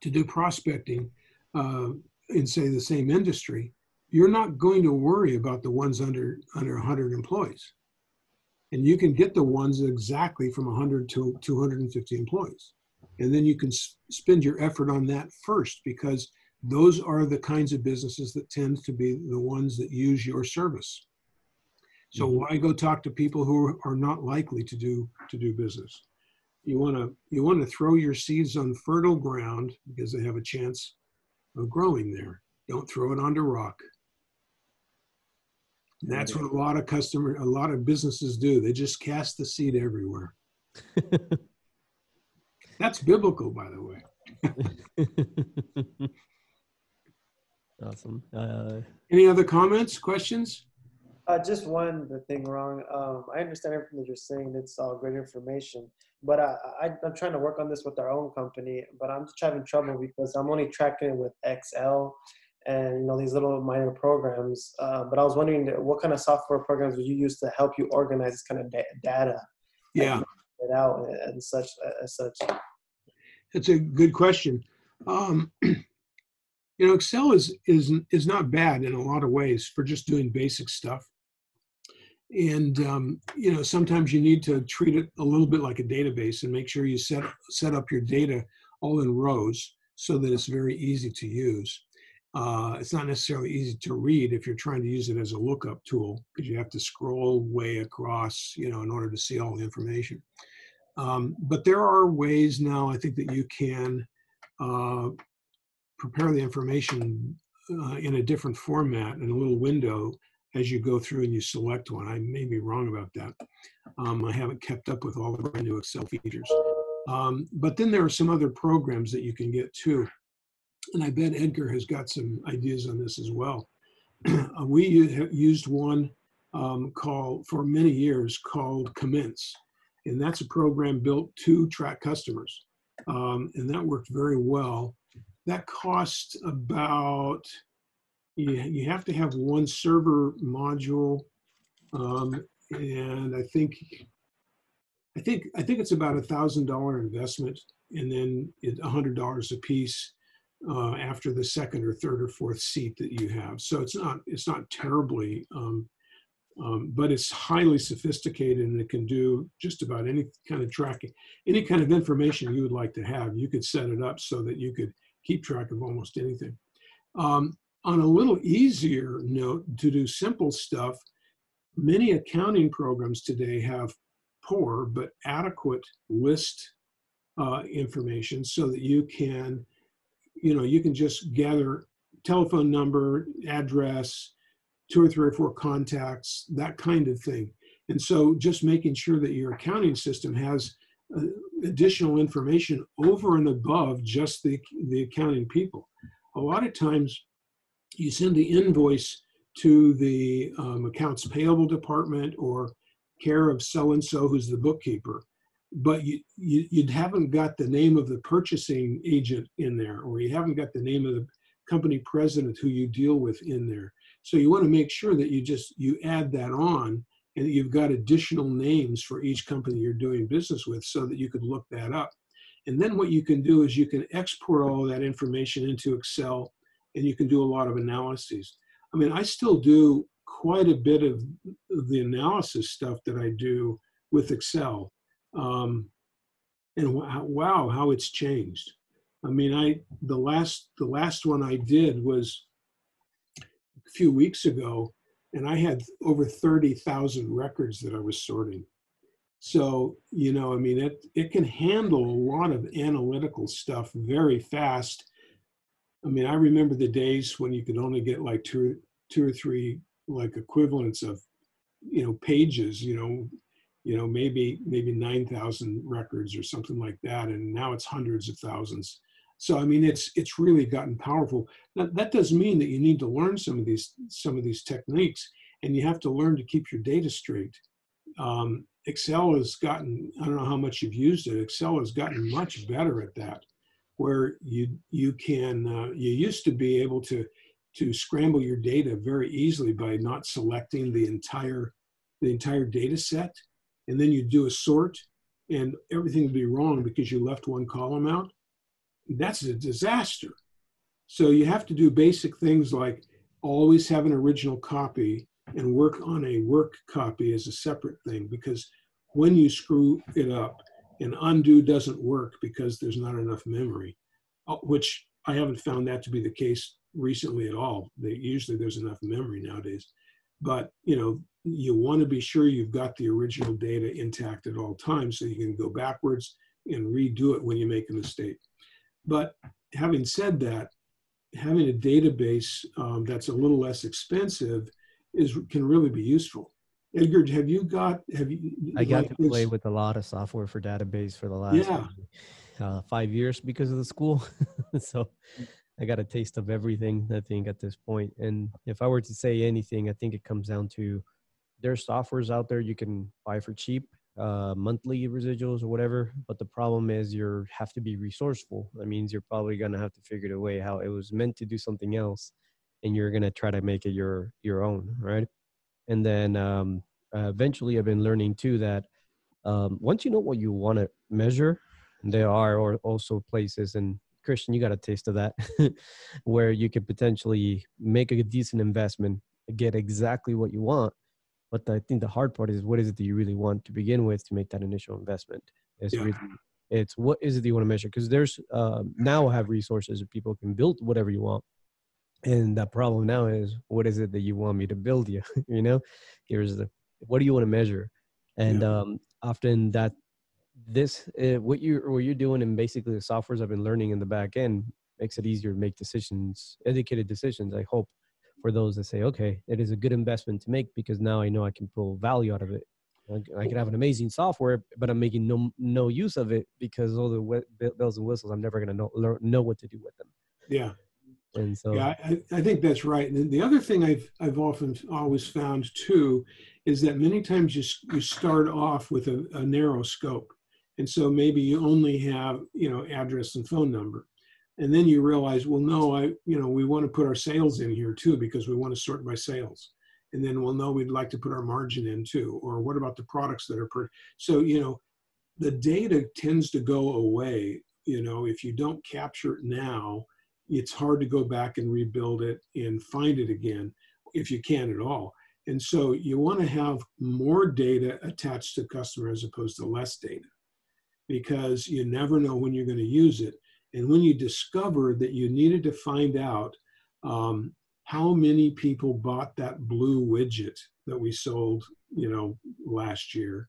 to do prospecting in, say, the same industry, you're not going to worry about the ones under 100 employees. And you can get the ones exactly from 100 to 250 employees. And then you can spend your effort on that first, because those are the kinds of businesses that tend to be the ones that use your service. So why go talk to people who are not likely to do business? You want to throw your seeds on fertile ground because they have a chance of growing there. Don't throw it onto rock. And that's what a lot of businesses do. They just cast the seed everywhere. That's biblical, by the way. Awesome. Any other comments, questions? Just one thing wrong. I understand everything that you're saying. It's all great information. But I'm trying to work on this with our own company, but I'm just having trouble because I'm only tracking it with Excel and these little minor programs. But I was wondering, what kind of software programs would you use to help you organize this kind of data? Yeah. It out and such. That's a good question. Excel is not bad in a lot of ways for just doing basic stuff. And sometimes you need to treat it a little bit like a database and make sure you set up your data all in rows so that it's very easy to use. It's not necessarily easy to read if you're trying to use it as a lookup tool, because you have to scroll way across, in order to see all the information. But there are ways now, I think, that you can prepare the information in a different format in a little window as you go through and you select one. I may be wrong about that. I haven't kept up with all the brand new Excel features. But then there are some other programs that you can get too. And I bet Edgar has got some ideas on this as well. We used one for many years called Commence. And that's a program built to track customers. And that worked very well. That cost about, you have to have one server module. And I think it's about $1,000 investment, and then $100 a piece after the second or third or fourth seat that you have. So it's not terribly, but it's highly sophisticated, and it can do just about any kind of tracking, any kind of information you would like to have. You could set it up so that you could keep track of almost anything. On a little easier note, to do simple stuff, many accounting programs today have poor but adequate list information, so that you can just gather telephone number, address, 2 or 3 or 4 contacts, that kind of thing. And so just making sure that your accounting system has additional information over and above just the accounting people. A lot of times you send the invoice to the accounts payable department or care of so-and-so who's the bookkeeper, but you haven't got the name of the purchasing agent in there, or you haven't got the name of the company president who you deal with in there. So you want to make sure that you add that on, and that you've got additional names for each company you're doing business with, so that you could look that up. And then what you can do is you can export all of that information into Excel, and you can do a lot of analyses. I mean, I still do quite a bit of the analysis stuff that I do with Excel. And wow, how it's changed. I mean, the last one I did was a few weeks ago, and I had over 30,000 records that I was sorting. So, you know, I mean, it can handle a lot of analytical stuff very fast. I mean, I remember the days when you could only get like two or three like equivalents of, you know, pages, maybe 9,000 records or something like that, and now it's hundreds of thousands. So I mean, it's really gotten powerful. Now, that doesn't mean that you need to learn some of these techniques, and you have to learn to keep your data straight. Excel has gotten, I don't know how much you've used it, Excel has gotten much better at that, where you can, you used to be able to scramble your data very easily by not selecting the entire data set, and then you do a sort and everything would be wrong because you left one column out. That's a disaster. So you have to do basic things like always have an original copy and work on a work copy as a separate thing, because when you screw it up, and undo doesn't work because there's not enough memory, which I haven't found that to be the case recently at all. Usually there's enough memory nowadays. But you know, you want to be sure you've got the original data intact at all times so you can go backwards and redo it when you make a mistake. But having said that, having a database that's a little less expensive can really be useful. Edgar, I got to play with a lot of software for database for the last 5 years because of the school. So I got a taste of everything, I think, at this point. And if I were to say anything, I think it comes down to there's softwares out there you can buy for cheap, monthly residuals or whatever. But the problem is you have to be resourceful. That means you're probably going to have to figure a way how it was meant to do something else, and you're going to try to make it your own, right? And then eventually I've been learning too that once you know what you want to measure, there are also places, and Christian, you got a taste of that, where you could potentially make a decent investment, get exactly what you want. But I think the hard part is, what is it that you really want to begin with to make that initial investment? It's what is it that you want to measure? Because there's now have resources that people can build whatever you want. And the problem now is, what is it that you want me to build you? You know, what do you want to measure? And often that what you're doing, and basically the softwares I've been learning in the back end makes it easier to make decisions, educated decisions. I hope for those that say, okay, it is a good investment to make because now I know I can pull value out of it. I could have an amazing software, but I'm making no use of it because all the bells and whistles, I'm never going to know what to do with them. Yeah. And so, yeah, I think that's right. And the other thing I've always found too is that many times you start off with a narrow scope, and so maybe you only have address and phone number, and then you realize, well, no, we want to put our sales in here too because we want to sort by sales, and then well, no, we'd like to put our margin in too, or what about the products that are so the data tends to go away. If you don't capture it now, it's hard to go back and rebuild it and find it again, if you can at all. And so you want to have more data attached to customer as opposed to less data, because you never know when you're going to use it. And when you discover that you needed to find out how many people bought that blue widget that we sold, last year,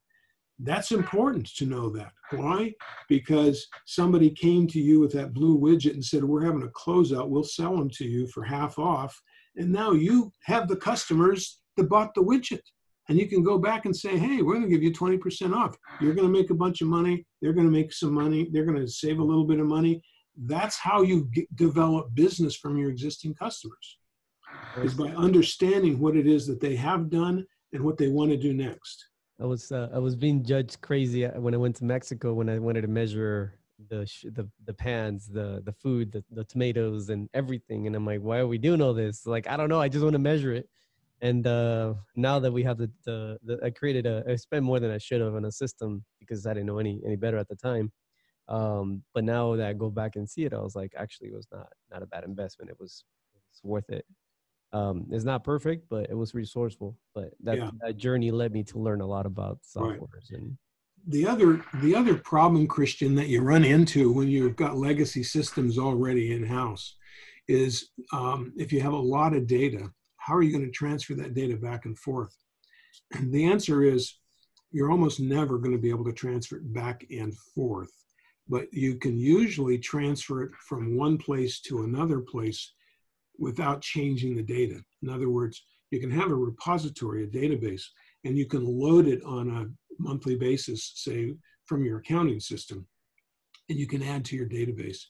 that's important to know that. Why? Because somebody came to you with that blue widget and said, we're having a closeout, we'll sell them to you for half off. And now you have the customers that bought the widget. And you can go back and say, hey, we're going to give you 20% off. You're going to make a bunch of money. They're going to make some money. They're going to save a little bit of money. That's how you develop business from your existing customers, is by understanding what it is that they have done and what they want to do next. I was being judged crazy when I went to Mexico, when I wanted to measure the pans, the food, the tomatoes and everything. And I'm like, why are we doing all this? Like, I don't know. I just want to measure it. And now that we have I spent more than I should have on a system because I didn't know any better at the time. But now that I go back and see it, I was like, actually, it was not a bad investment. It was worth it. It's not perfect, but it was resourceful. But that journey led me to learn a lot about softwares. Right. And the other problem, Christian, that you run into when you've got legacy systems already in-house is if you have a lot of data, how are you going to transfer that data back and forth? And the answer is you're almost never going to be able to transfer it back and forth. But you can usually transfer it from one place to another place without changing the data. In other words, you can have a repository, a database, and you can load it on a monthly basis, say from your accounting system, and you can add to your database.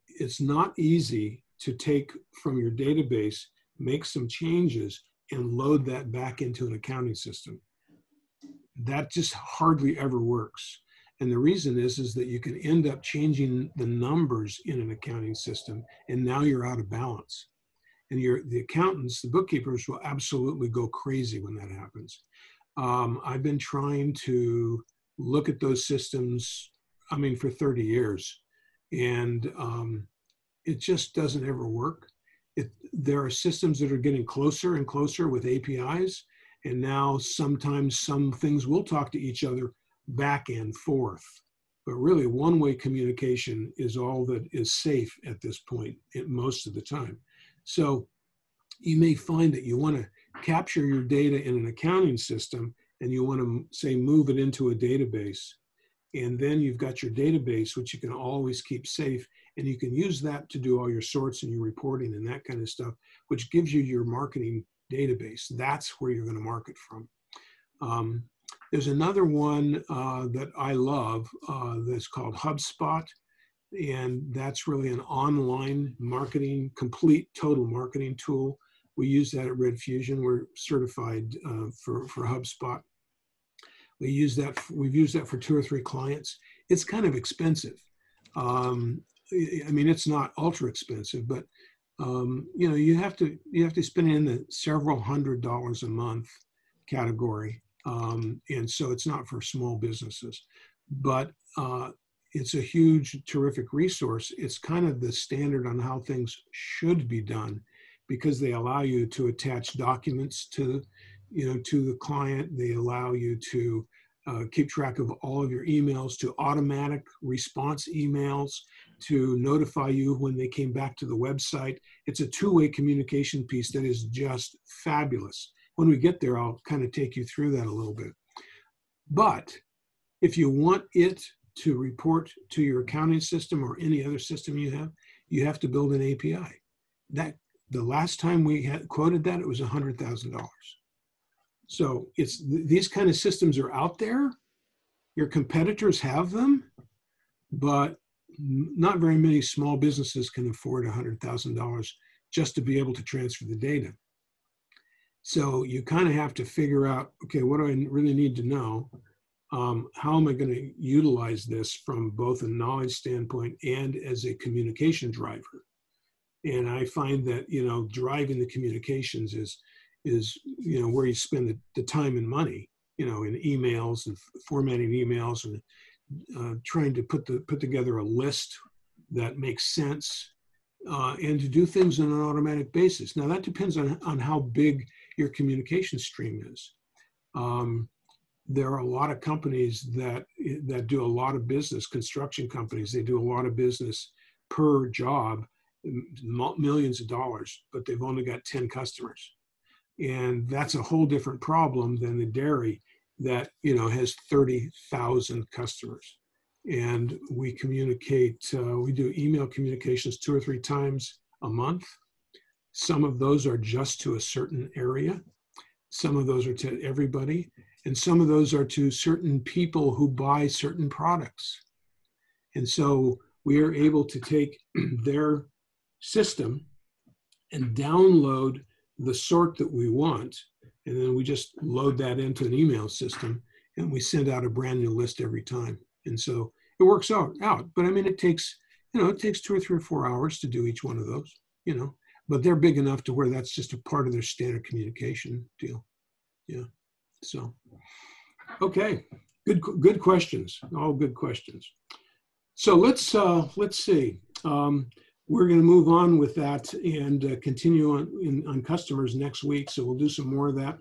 It's not easy to take from your database, make some changes, and load that back into an accounting system. That just hardly ever works. And the reason is that you can end up changing the numbers in an accounting system, and now you're out of balance. And the accountants, the bookkeepers will absolutely go crazy when that happens. I've been trying to look at those systems, I mean, for 30 years, and it just doesn't ever work. There are systems that are getting closer and closer with APIs, and now sometimes some things will talk to each other back and forth. But really, one-way communication is all that is safe at this point, most of the time. So you may find that you want to capture your data in an accounting system, and you want to, say, move it into a database. And then you've got your database, which you can always keep safe, and you can use that to do all your sorts and your reporting and that kind of stuff, which gives you your marketing database. That's where you're going to market from. There's another one that I love that's called HubSpot, and that's really an online marketing, complete total marketing tool. We use that at Red Fusion. We're certified for HubSpot. We've used that for 2 or 3 clients. It's kind of expensive. I mean, it's not ultra expensive, but you know, you have to spend in the several $100s a month category, and so it's not for small businesses. But it's a huge, terrific resource. It's kind of the standard on how things should be done, because they allow you to attach documents to the client. They allow you to keep track of all of your emails, to automatic response emails, to notify you when they came back to the website. It's a two-way communication piece that is just fabulous. When we get there, I'll kind of take you through that a little bit. But if you want it to report to your accounting system or any other system you have to build an API. That the last time we had quoted that, it was $100,000. So these kind of systems are out there. Your competitors have them, but not very many small businesses can afford $100,000 just to be able to transfer the data. So you kind of have to figure out, okay, what do I really need to know? How am I going to utilize this from both a knowledge standpoint and as a communication driver? And I find that, driving the communications is where you spend the time and money, in emails and formatting emails and trying to put together a list that makes sense and to do things on an automatic basis. Now that depends on how big your communication stream is. There are a lot of companies that do a lot of business, construction companies, they do a lot of business per job, millions of dollars, but they've only got 10 customers. And that's a whole different problem than the dairy that, has 30,000 customers. And we communicate, we do email communications 2 or 3 times a month. Some of those are just to a certain area. Some of those are to everybody. And some of those are to certain people who buy certain products. And so we are able to take their system and download the sort that we want. And then we just load that into an email system and we send out a brand new list every time. And so it works out. But I mean, it takes 2 or 3 or 4 hours to do each one of those, but they're big enough to where that's just a part of their standard communication deal. Yeah. So, okay. Good questions. All good questions. So let's see. We're going to move on with that and continue on customers next week. So we'll do some more of that.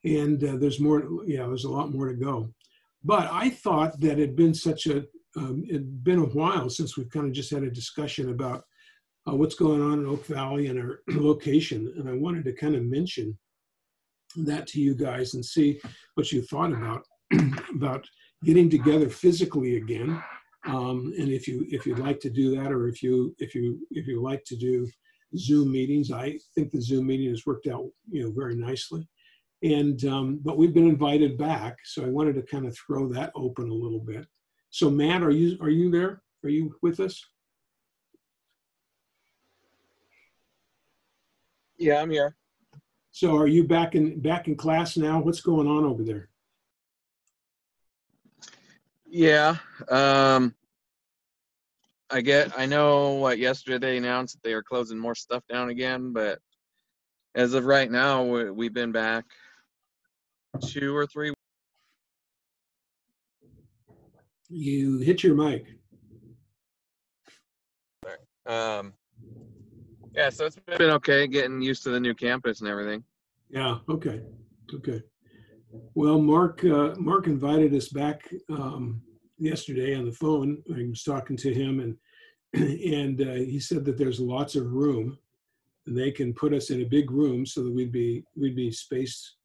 And there's more. Yeah, there's a lot more to go. But I thought that it'd been it'd been a while since we've kind of just had a discussion about what's going on in Oak Valley and our location. And I wanted to kind of mention that to you guys and see what you thought about about getting together physically again. And if you'd like to do that, or if you like to do Zoom meetings, I think the Zoom meeting has worked out, very nicely. And but we've been invited back, so I wanted to kind of throw that open a little bit. So Matt, are you there? Are you with us? Yeah, I'm here. So are you back in class now? What's going on over there? Yeah. I know what yesterday they announced that they are closing more stuff down again, but as of right now, we've been back 2 or 3. You hit your mic. Yeah, so it's been okay getting used to the new campus and everything. Yeah. Okay. Well, Mark invited us back yesterday on the phone. I was talking to him, and he said that there's lots of room, and they can put us in a big room so that we'd be spaced,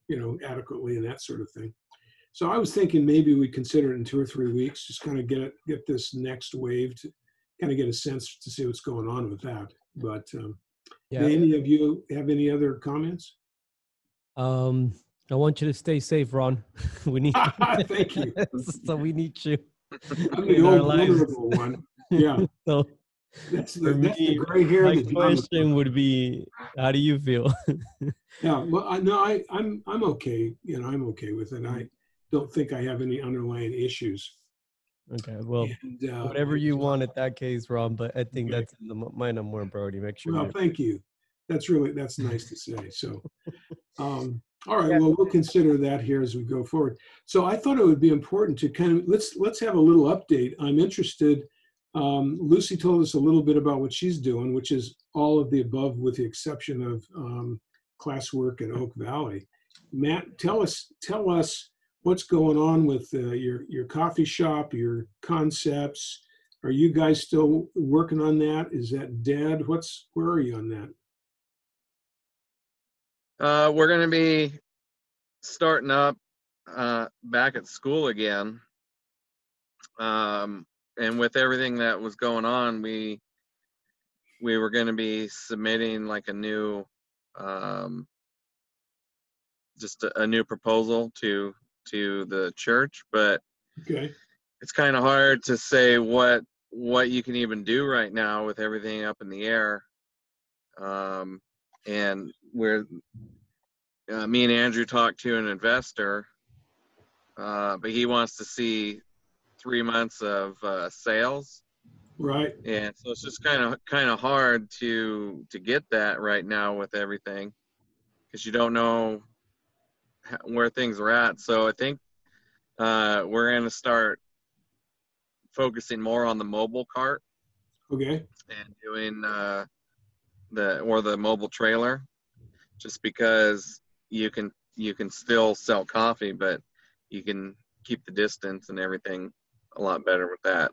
adequately and that sort of thing. So I was thinking maybe we consider it in 2 or 3 weeks, just kind of get this next wave to kind of get a sense to see what's going on with that. But Yeah. do any of you have any other comments? I want you to stay safe, Ron. We need. Thank you. So we need you. I'm the old vulnerable one. Yeah. So that's for the me, gray hair. my that John was question would be, how do you feel? Yeah, well, I'm okay. I'm okay with it. I don't think I have any underlying issues. Okay, well, And, whatever you want at that case, Ron, but I think Okay. that's my number one priority. Make sure. Well, thank you. That's nice to say. So, all right. Yeah. Well, we'll consider that here as we go forward. So I thought it would be important to kind of let's have a little update. I'm interested. Lucy told us a little bit about what she's doing, which is all of the above, with the exception of classwork at Oak Valley. Matt, tell us what's going on with your coffee shop, your concepts. Are you guys still working on that? Is that dead? Where are you on that? We're going to be starting up back at school again. And with everything that was going on, we were going to be submitting like a new, just a new proposal to the church, but Okay. it's kind of hard to say what you can even do right now with everything up in the air. And me and Andrew talked to an investor, but he wants to see 3 months of sales. Right. And so it's just kind of hard to get that right now with everything, because you don't know where things are at. So I think we're going to start focusing more on the mobile cart. Okay. And doing the mobile trailer, just because you can still sell coffee, but you can keep the distance and everything a lot better with that.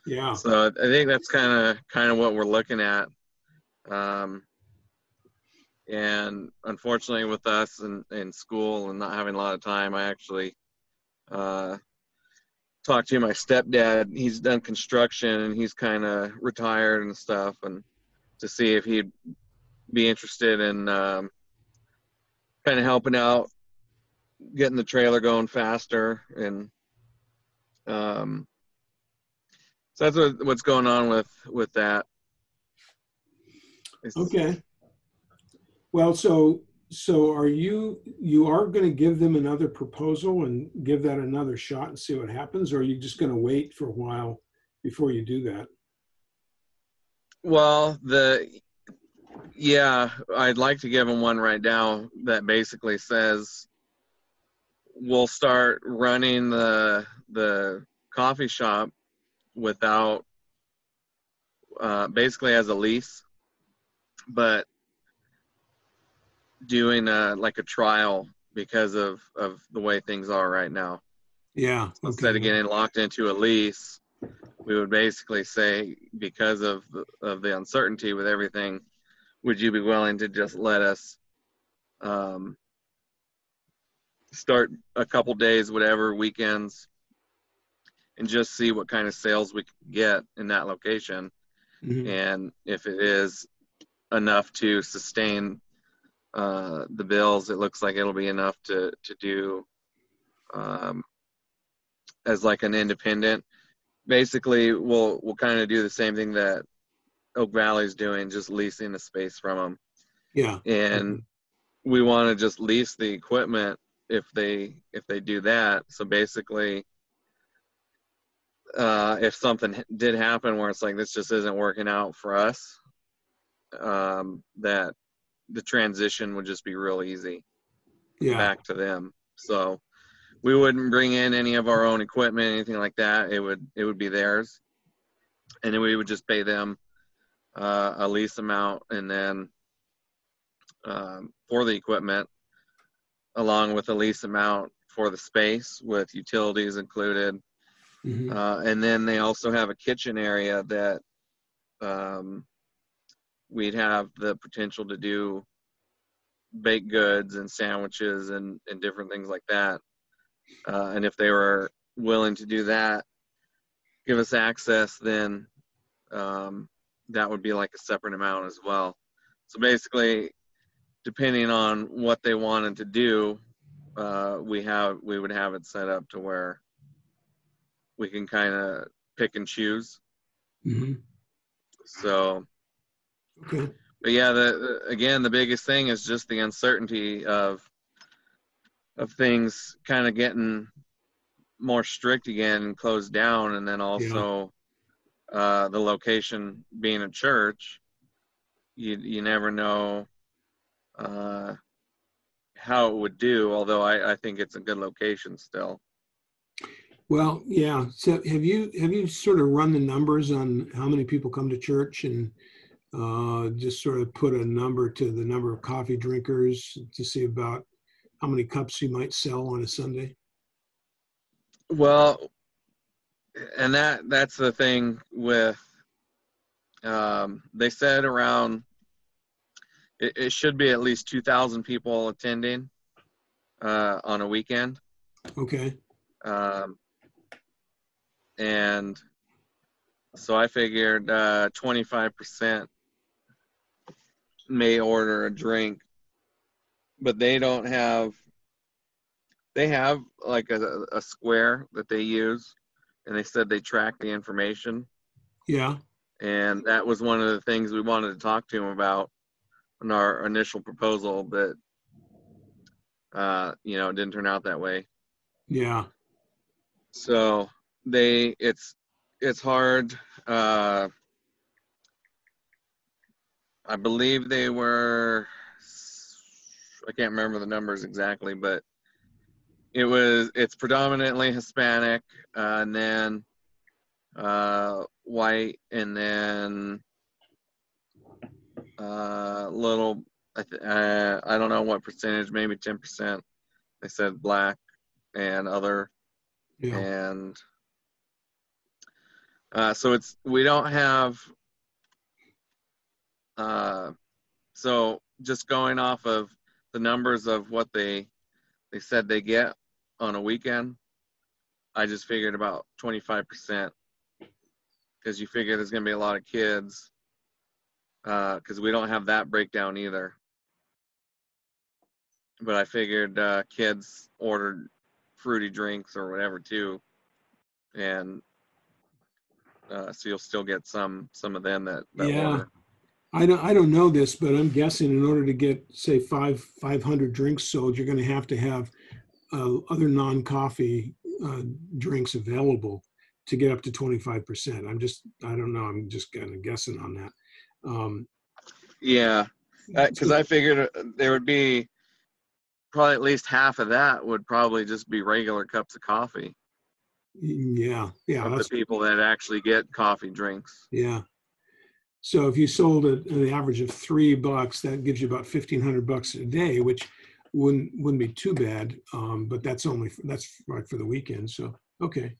Yeah. So I think that's kind of what we're looking at. And unfortunately with us in school and not having a lot of time, I actually talked to my stepdad. He's done construction and he's kind of retired and stuff, and to see if he'd be interested in kind of helping out, getting the trailer going faster. And so that's what's going on with that. Okay. Well, so are you are going to give them another proposal and give that another shot and see what happens, or are you just going to wait for a while before you do that? Well, I'd like to give them one right now that basically says we'll start running the coffee shop without, basically as a lease, but doing like a trial because of the way things are right now. Yeah. So instead of getting locked into a lease, we would basically say, because of the uncertainty with everything, would you be willing to just let us start a couple days, whatever, weekends, and just see what kind of sales we can get in that location. Mhm. And if it is enough to sustain the bills, it looks like it'll be enough to do as like an independent. Basically, we'll kind of do the same thing that Oak Valley's doing, just leasing the space from them. Yeah. And we want to just lease the equipment if they do that. So basically, if something did happen where it's like this just isn't working out for us, that the transition would just be real easy Yeah. back to them. So we wouldn't bring in any of our own equipment, anything like that. It would be theirs, and then we would just pay them a lease amount, and then for the equipment, along with a lease amount for the space with utilities included. Mhm. And then they also have a kitchen area that we'd have the potential to do baked goods and sandwiches and different things like that. And if they were willing to do that, give us access, then that would be like a separate amount as well. So basically, depending on what they wanted to do, we would have it set up to where we can kind of pick and choose. Mhm. So, Okay. but yeah, again, the biggest thing is just the uncertainty of things kind of getting more strict again and closed down, and then also the location being a church. You never know how it would do, although I think it's a good location still. Well, yeah. So have you sort of run the numbers on how many people come to church and just sort of put a number to the number of coffee drinkers to see about how many cups you might sell on a Sunday? Well, and that's the thing with they said around it should be at least 2,000 people attending on a weekend. Okay. And so I figured 25% may order a drink, but they have like a square that they use, and they said they track the information. Yeah. And that was one of the things we wanted to talk to them about in our initial proposal, but it didn't turn out that way. Yeah. So it's hard. I believe they were, I can't remember the numbers exactly, but it's predominantly Hispanic, and then white, and then little, I don't know what percentage, maybe 10%. They said black and other, Yeah. and so we don't have, so just going off of the numbers of what they said they get on a weekend, I just figured about 25%, because you figure there's going to be a lot of kids, because we don't have that breakdown either. But I figured kids ordered fruity drinks or whatever too, and so you'll still get some of them that Yeah. order. I don't know this, but I'm guessing in order to get, say, 500 drinks sold, you're going to have other non-coffee drinks available to get up to 25%. I don't know. I'm just kind of guessing on that. Yeah, because I figured there would be probably at least half of that would probably just be regular cups of coffee. Yeah. Of the people that actually get coffee drinks. Yeah. So if you sold an average of $3, that gives you about $1,500 a day, which wouldn't be too bad. But that's right for the weekend. So okay.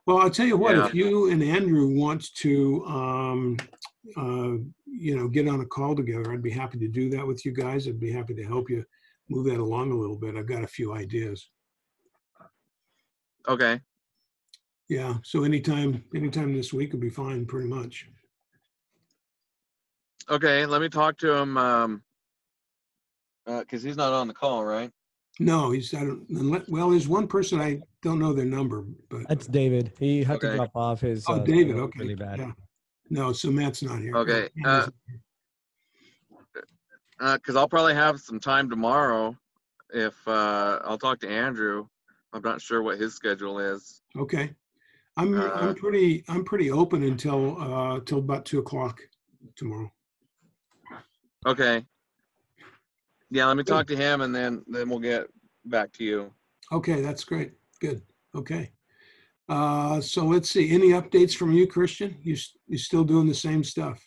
Well, I'll tell you what. Yeah. If you and Andrew want to, get on a call together, I'd be happy to do that with you guys. I'd be happy to help you move that along a little bit. I've got a few ideas. Okay. Yeah. So anytime this week would be fine, pretty much. Okay. Let me talk to him. Because he's not on the call, right? No, well, there's one person I don't know their number, but. That's David. He had to Okay. drop off. His Oh, David. signal was Okay. really bad. Yeah. No, so Matt's not here. Okay. Yeah, Because I'll probably have some time tomorrow. If I'll talk to Andrew. I'm not sure what his schedule is. okay. I'm pretty open until till about 2:00 tomorrow. Okay. Yeah, let me talk to him, and then we'll get back to you. Okay, that's great. Good. Okay. So let's see. Any updates from you, Christian? You still doing the same stuff?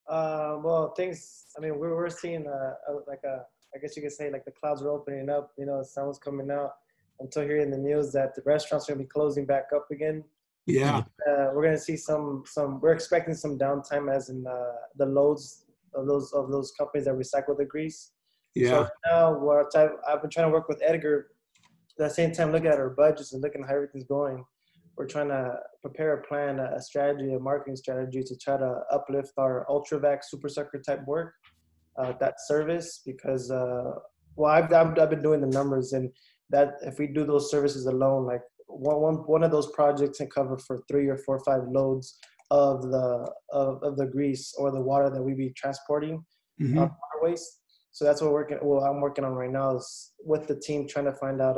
Well, things. I mean, we're seeing I guess you could say like the clouds are opening up. You know, the sun was coming out. Until hearing the news that the restaurants are gonna be closing back up again. Yeah. We're gonna see some. We're expecting some downtime, as in the loads of those companies that recycle the grease. Yeah. So now I've been trying to work with Edgar. At the same time, looking at our budgets and looking at how everything's going. We're trying to prepare a plan, a strategy, a marketing strategy to try to uplift our ultravac super sucker type work, that service, because I've been doing the numbers, and that if we do those services alone, like one of those projects can cover for 3 or 4 or 5 loads of the grease or the water that we be transporting, water waste. So that's what I'm working on right now, is with the team trying to find out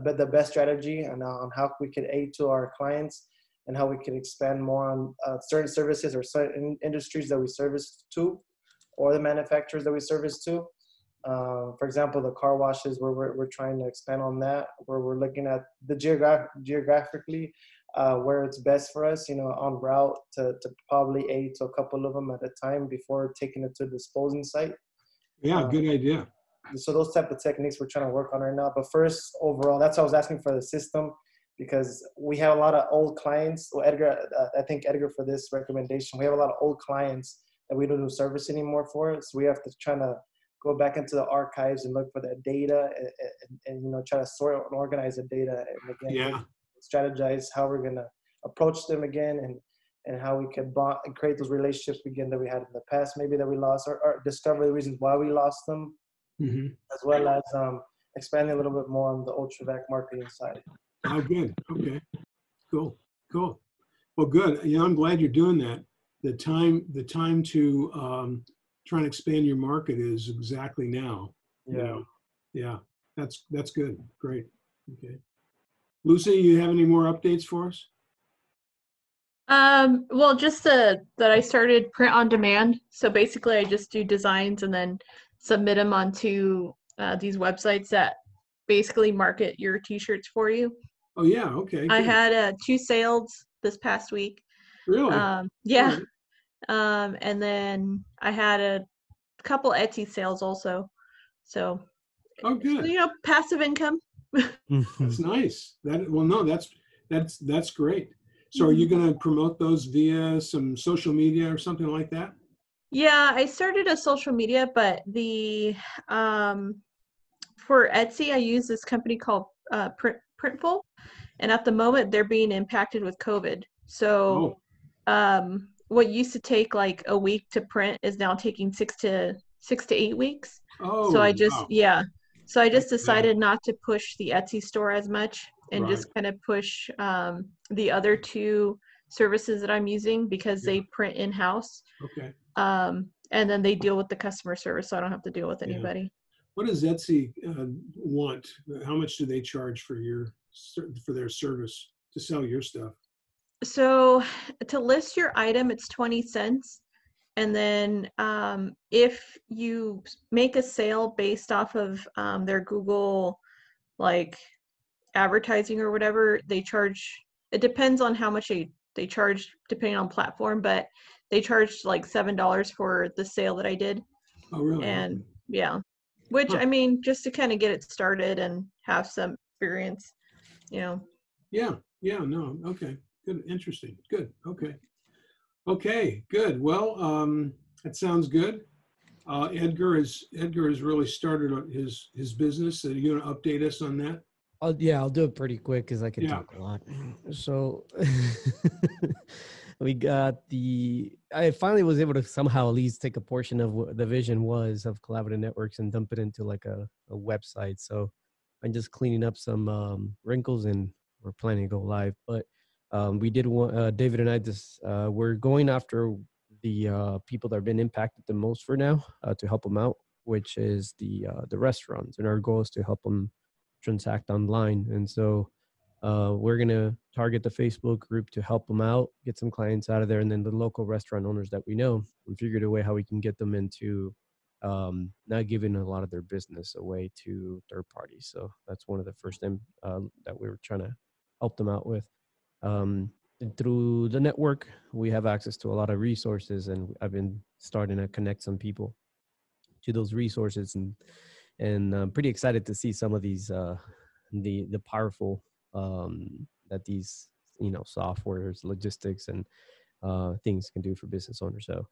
the best strategy and on how we could aid to our clients and how we can expand more on certain services or certain industries that we service to, or the manufacturers that we service to. For example, the car washes, where we're trying to expand on that, where we're looking at the geographically where it's best for us, on route to probably aid to a couple of them at a time before taking it to the disposing site. Yeah, good idea. So those type of techniques we're trying to work on right now. But first, overall, that's why I was asking for the system, because we have a lot of old clients. Well, Edgar, I thank Edgar for this recommendation. We have a lot of old clients that we don't do service anymore for. So we have to try to go back into the archives and look for that data and try to sort and organize the data, and again, strategize how we're going to approach them again, and how we can bond and create those relationships again that we had in the past, maybe that we lost, or discover the reasons why we lost them, as well as expanding a little bit more on the ultravac marketing side. Oh, good. Okay. Cool. Well, good. I'm glad you're doing that. The time to try and expand your market is exactly now. Yeah. That's good. Great. Okay. Lucy, you have any more updates for us? Well, just that I started print on demand. So basically I just do designs and then submit them onto these websites that basically market your t-shirts for you. Oh yeah, okay. I good. had 2 sales this past week. Really? Yeah. Right. And then I had a couple Etsy sales also. So, Oh, good. passive income. That's nice. That's great. So are you going to promote those via some social media or something like that? Yeah, I started a social media, but the for Etsy, I use this company called Printful, and at the moment they're being impacted with COVID. So, what used to take like a week to print is now taking 6 to 8 weeks. Oh, so I just wow. So I just decided not to push the Etsy store as much, and Right. just kind of push the other 2 services that I'm using, because they print in-house. Okay. And then they deal with the customer service, so I don't have to deal with anybody. What does Etsy want? How much do they charge for their service to sell your stuff? So to list your item, it's 20 cents. And then if you make a sale based off of their Google like advertising or whatever, they charge, it depends on how much they charge depending on platform, but they charged like $7 for the sale that I did. Oh, really? And yeah, which I mean, just to kind of get it started and have some experience, Yeah, no, okay, good, interesting, good, okay, good. Well, that sounds good. Edgar has really started on his business. Are you going to update us on that? Yeah, I'll do it pretty quick because I can Yeah. talk a lot. So we got I finally was able to somehow at least take a portion of what the vision was of collaborative networks and dump it into like a website. So I'm just cleaning up some wrinkles and we're planning to go live. But we did want, David and I just, we're going after the people that have been impacted the most for now to help them out, which is the restaurants. And our goal is to help them transact online. And so we're going to target the Facebook group to help them out, get some clients out of there, and then the local restaurant owners that we know, and figured a way how we can get them into not giving a lot of their business away to third parties. So that's one of the first things that we were trying to help them out with. And through the network, we have access to a lot of resources, and I've been starting to connect some people to those resources, and I'm pretty excited to see some of these the powerful that these softwares, logistics, and things can do for business owners. So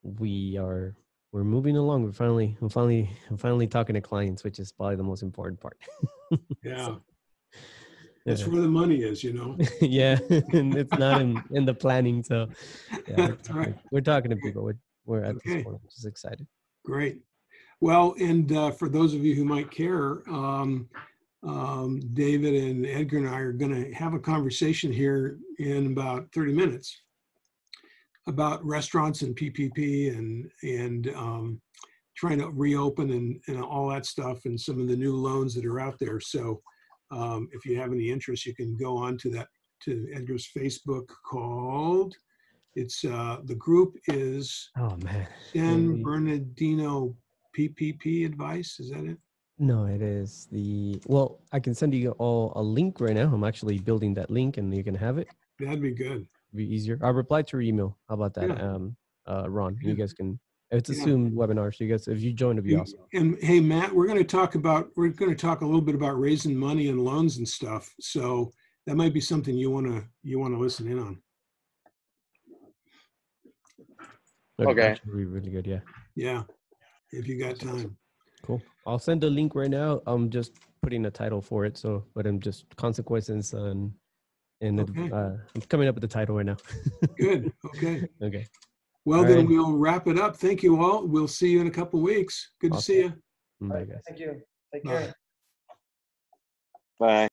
we're moving along. I'm finally talking to clients, which is probably the most important part. Yeah. So, That's where the money is, Yeah, and it's not in the planning. So yeah, Right. we're talking to people. We're at this Okay. point. I'm just excited. Great. Well, and for those of you who might care, David and Edgar and I are going to have a conversation here in about 30 minutes about restaurants and PPP and trying to reopen and all that stuff and some of the new loans that are out there. So if you have any interest, you can go on to Edgar's Facebook called. It's the group is San Bernardino PPP Advice. Is that it? No, it is well, I can send you all a link right now. I'm actually building that link and you can have it. That'd be good. It'd be easier. I'll reply to your email. How about that? Yeah. Ron, you guys can, it's a Zoom webinar. So you guys, if you join, it'd be awesome. And hey, Matt, we're going to talk a little bit about raising money and loans and stuff. So that might be something you want to listen in on. Okay. Actually, be really good. Yeah. Yeah. If you got time. Cool. I'll send the link right now. I'm just putting a title for it. So, but I'm just consequences and Okay. I'm coming up with the title right now. Good. Okay. Okay. Well, all then right. we'll wrap it up. Thank you all. We'll see you in a couple of weeks. Good to see you. Bye, guys. Thank you. Take care. Bye. Bye.